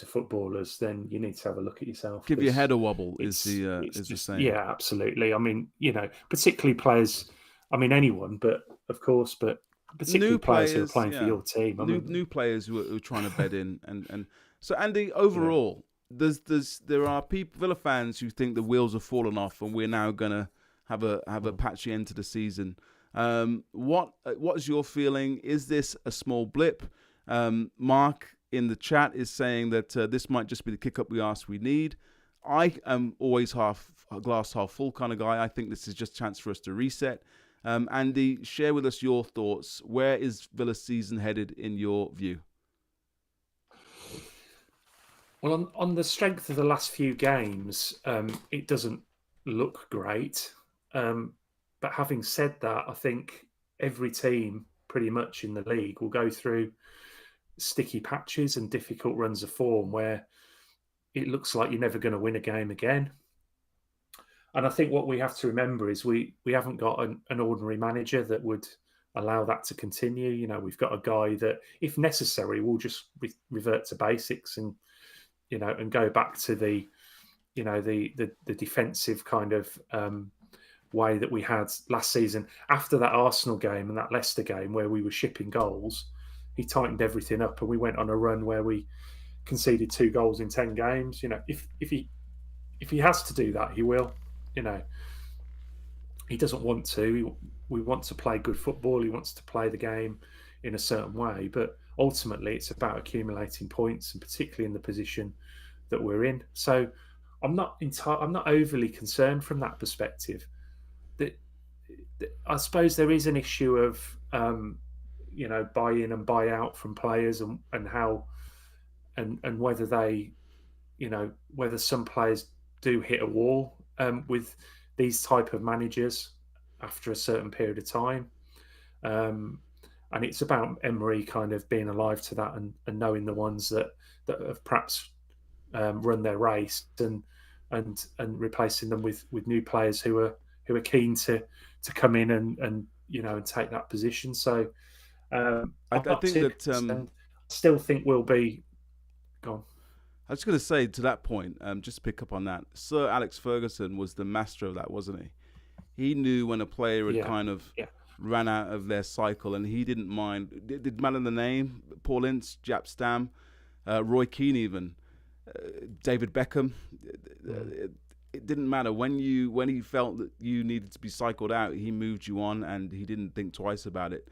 footballers, then you need to have a look at yourself. Give your head a wobble is the saying. Yeah, absolutely. I mean, you know, particularly players. I mean, anyone, but of course, but particularly new players who are playing for your team. New players who are trying to bed in, and so Andy, overall, there are Villa fans who think the wheels have fallen off, and we're now gonna have a patchy end to the season. What's your feeling? Is this a small blip? Mark in the chat is saying that this might just be the kick up we need. I am always glass half full kind of guy. I think this is just a chance for us to reset. Andy, share with us your thoughts. Where is Villa's season headed in your view? Well, on the strength of the last few games, it doesn't look great. But having said that, I think every team pretty much in the league will go through sticky patches and difficult runs of form where it looks like you're never going to win a game again. And I think what we have to remember is we haven't got an ordinary manager that would allow that to continue. You know, we've got a guy that, if necessary, will just revert to basics and, you know, and go back to the defensive kind of way that we had last season. After that Arsenal game and that Leicester game where we were shipping goals, he tightened everything up and we went on a run where we conceded 2 goals in 10 games. You know, if he has to do that, he will. You know, he doesn't want to. We want to play good football. He wants to play the game in a certain way. But ultimately, it's about accumulating points, and particularly in the position that we're in. So I'm not overly concerned from that perspective. I suppose there is an issue of buy in and buy out from players and how and whether they, you know, whether some players do hit a wall with these type of managers after a certain period of time. And it's about Emery kind of being alive to that and knowing the ones that have perhaps run their race and replacing them with new players who are keen to come in and you know and take that position. So I still think we'll be gone. I was going to say to that point, just to pick up on that, Sir Alex Ferguson was the master of that, wasn't he? He knew when a player had kind of ran out of their cycle, and he didn't mind. Did man in the name, Paul Ince, Jaap Stam, Roy Keane even, David Beckham. It didn't matter when he felt that you needed to be cycled out, he moved you on, and he didn't think twice about it.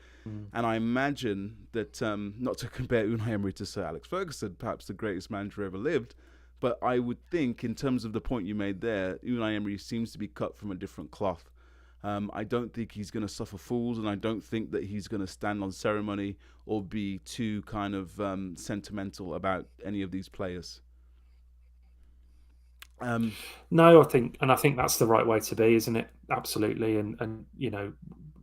And I imagine that, not to compare Unai Emery to Sir Alex Ferguson, perhaps the greatest manager ever lived, but I would think in terms of the point you made there, Unai Emery seems to be cut from a different cloth. I don't think he's going to suffer fools, and I don't think that he's going to stand on ceremony or be too kind of sentimental about any of these players. No, I think that's the right way to be, isn't it? Absolutely, and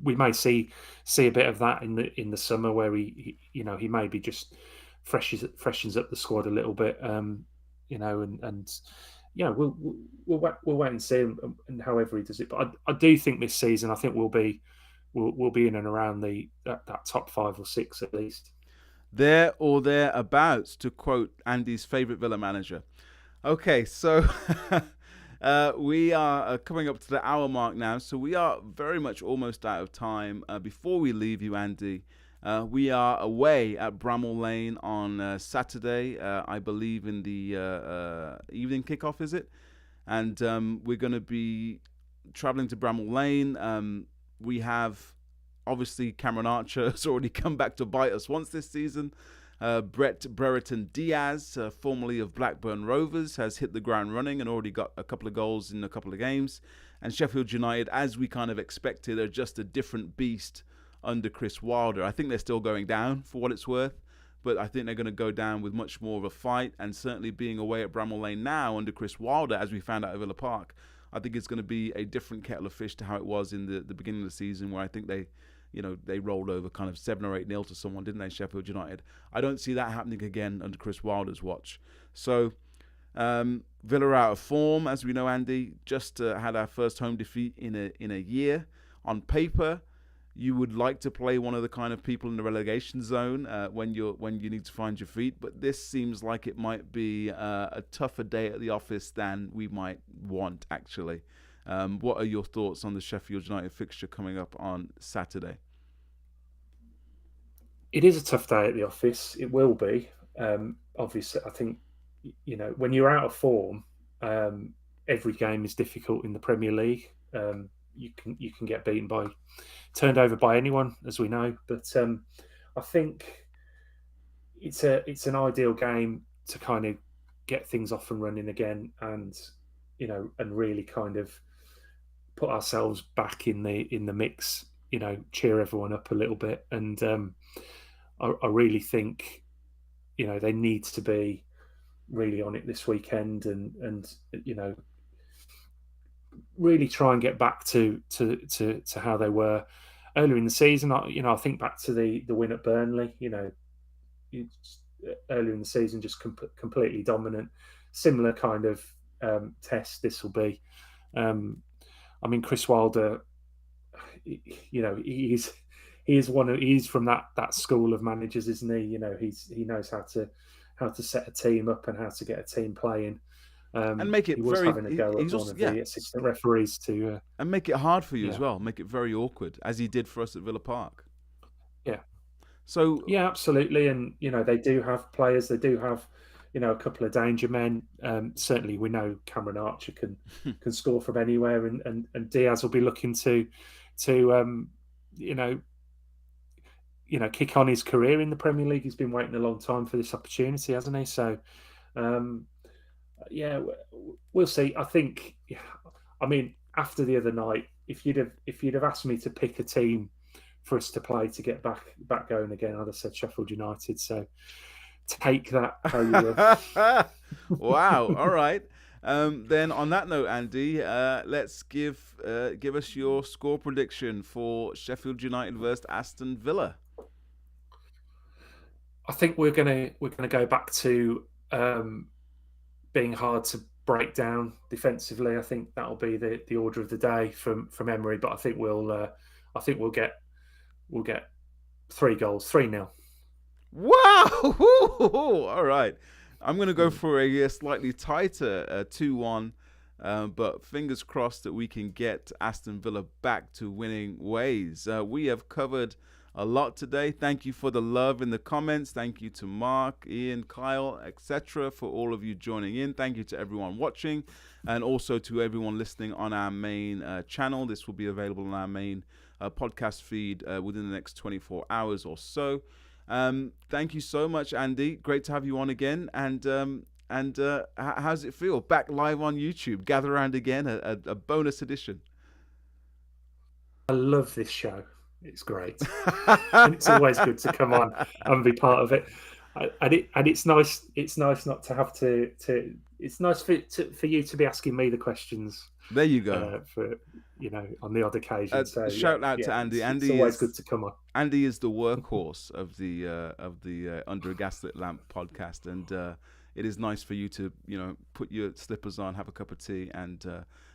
we may see a bit of that in the summer where he maybe just freshens up the squad a little bit, and we'll wait and see, and however he does it. But I do think this season, I think we'll be in and around that top 5 or 6 at least. There or thereabouts, to quote Andy's favourite Villa manager. Okay, so we are coming up to the hour mark now, so we are very much almost out of time. Before we leave you, Andy, we are away at Bramall Lane on Saturday, I believe in the evening kickoff, is it? And we're going to be travelling to Bramall Lane. We have, obviously, Cameron Archer has already come back to bite us once this season. Brett Brereton Diaz, formerly of Blackburn Rovers, has hit the ground running and already got a couple of goals in a couple of games. And Sheffield United, as we kind of expected, are just a different beast under Chris Wilder. I think they're still going down for what it's worth, but I think they're going to go down with much more of a fight. And certainly being away at Bramall Lane now under Chris Wilder, as we found out at Villa Park, I think it's going to be a different kettle of fish to how it was in the beginning of the season, where I think they rolled over kind of 7 or 8-0 to someone, didn't they, Sheffield United? I don't see that happening again under Chris Wilder's watch. So Villa are out of form, as we know, Andy. Just had our first home defeat in a year. On paper, you would like to play one of the kind of people in the relegation zone when you need to find your feet, but this seems like it might be a tougher day at the office than we might want, actually. What are your thoughts on the Sheffield United fixture coming up on Saturday? It is a tough day at the office. It will be. Obviously, I think when you're out of form, every game is difficult in the Premier League. You can get turned over by anyone, as we know. But I think it's an ideal game to kind of get things off and running again, and really kind of put ourselves back in the mix. Cheer everyone up a little bit, and I really think they need to be really on it this weekend, and really try and get back to how they were earlier in the season. I think back to the win at Burnley. Earlier in the season, just completely dominant. Similar kind of test this will be. Chris Wilder, he's from that school of managers, isn't he? He knows how to set a team up and how to get a team playing. And make it he was very. Having a go at one of the assistant referees to and make it hard for you as well. Make it very awkward, as he did for us at Villa Park. Yeah. So yeah, absolutely, and they do have players. They do have a couple of danger men. Certainly, we know Cameron Archer can score from anywhere, and Diaz will be looking to kick on his career in the Premier League. He's been waiting a long time for this opportunity, hasn't he? So, we'll see. I think, after the other night, if you'd have asked me to pick a team for us to play to get back going again, I'd have said Sheffield United. So take that how you will. Wow. All right. Then on that note, Andy, let's give us your score prediction for Sheffield United versus Aston Villa. I think we're gonna go back to being hard to break down defensively. I think that'll be the order of the day from Emery. But I think we'll get 3 goals, 3-0. Wow! All right. I'm going to go for a slightly tighter 2-1, but fingers crossed that we can get Aston Villa back to winning ways. We have covered a lot today. Thank you for the love in the comments. Thank you to Mark, Ian, Kyle, etc. for all of you joining in. Thank you to everyone watching, and also to everyone listening on our main channel. This will be available on our main podcast feed within the next 24 hours or so. Thank you so much, Andy. Great to have you on again. And how's it feel? Back live on YouTube. Gather around again, a bonus edition. I love this show. It's great. And it's always good to come on and be part of it. And it's nice. It's nice not to have to. It's nice for you to be asking me the questions. There you go. For on the odd occasion. So shout out to Andy. It's always good to come on. Andy is the workhorse of the Under a Gaslit Lamp podcast, and it is nice for you to put your slippers on, have a cup of tea, and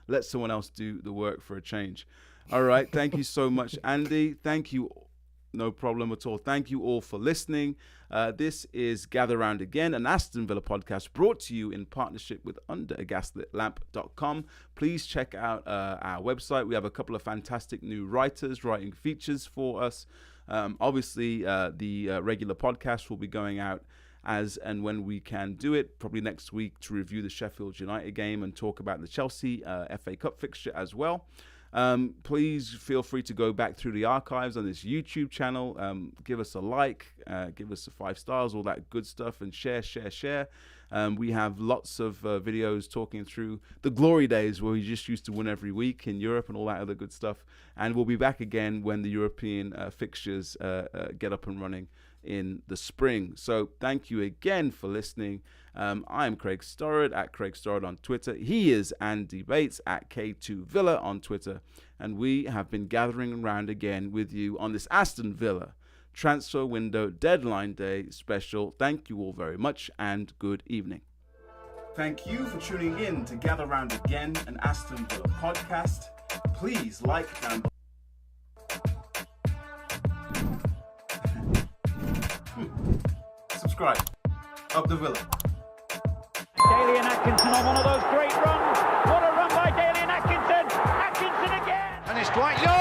let someone else do the work for a change. All right. Thank you so much, Andy. Thank you. No problem at all. Thank you all for listening. This is Gather Round Again, an Aston Villa podcast brought to you in partnership with underagaslitlamp.com. Please check out our website. We have a couple of fantastic new writers writing features for us. Obviously, the regular podcast will be going out as and when we can do it, probably next week, to review the Sheffield United game and talk about the Chelsea FA Cup fixture as well. Please feel free to go back through the archives on this YouTube channel. Give us a like, give us 5 stars, all that good stuff, and share. We have lots of videos talking through the glory days where we just used to win every week in Europe and all that other good stuff. And we'll be back again when the European fixtures get up and running in the spring. So thank you again for listening. I am Craig Storrod at Craig Storrod on Twitter. He is Andy Bates at K2Villa on Twitter. And we have been gathering around again with you on this Aston Villa transfer window deadline day special. Thank you all very much and good evening. Thank you for tuning in to Gather Round Again, an Aston Villa podcast. Please like and subscribe. Up the Villa. Daly and Atkinson on one of those great runs. What a run by Daly and Atkinson. Atkinson again. And it's Dwight York.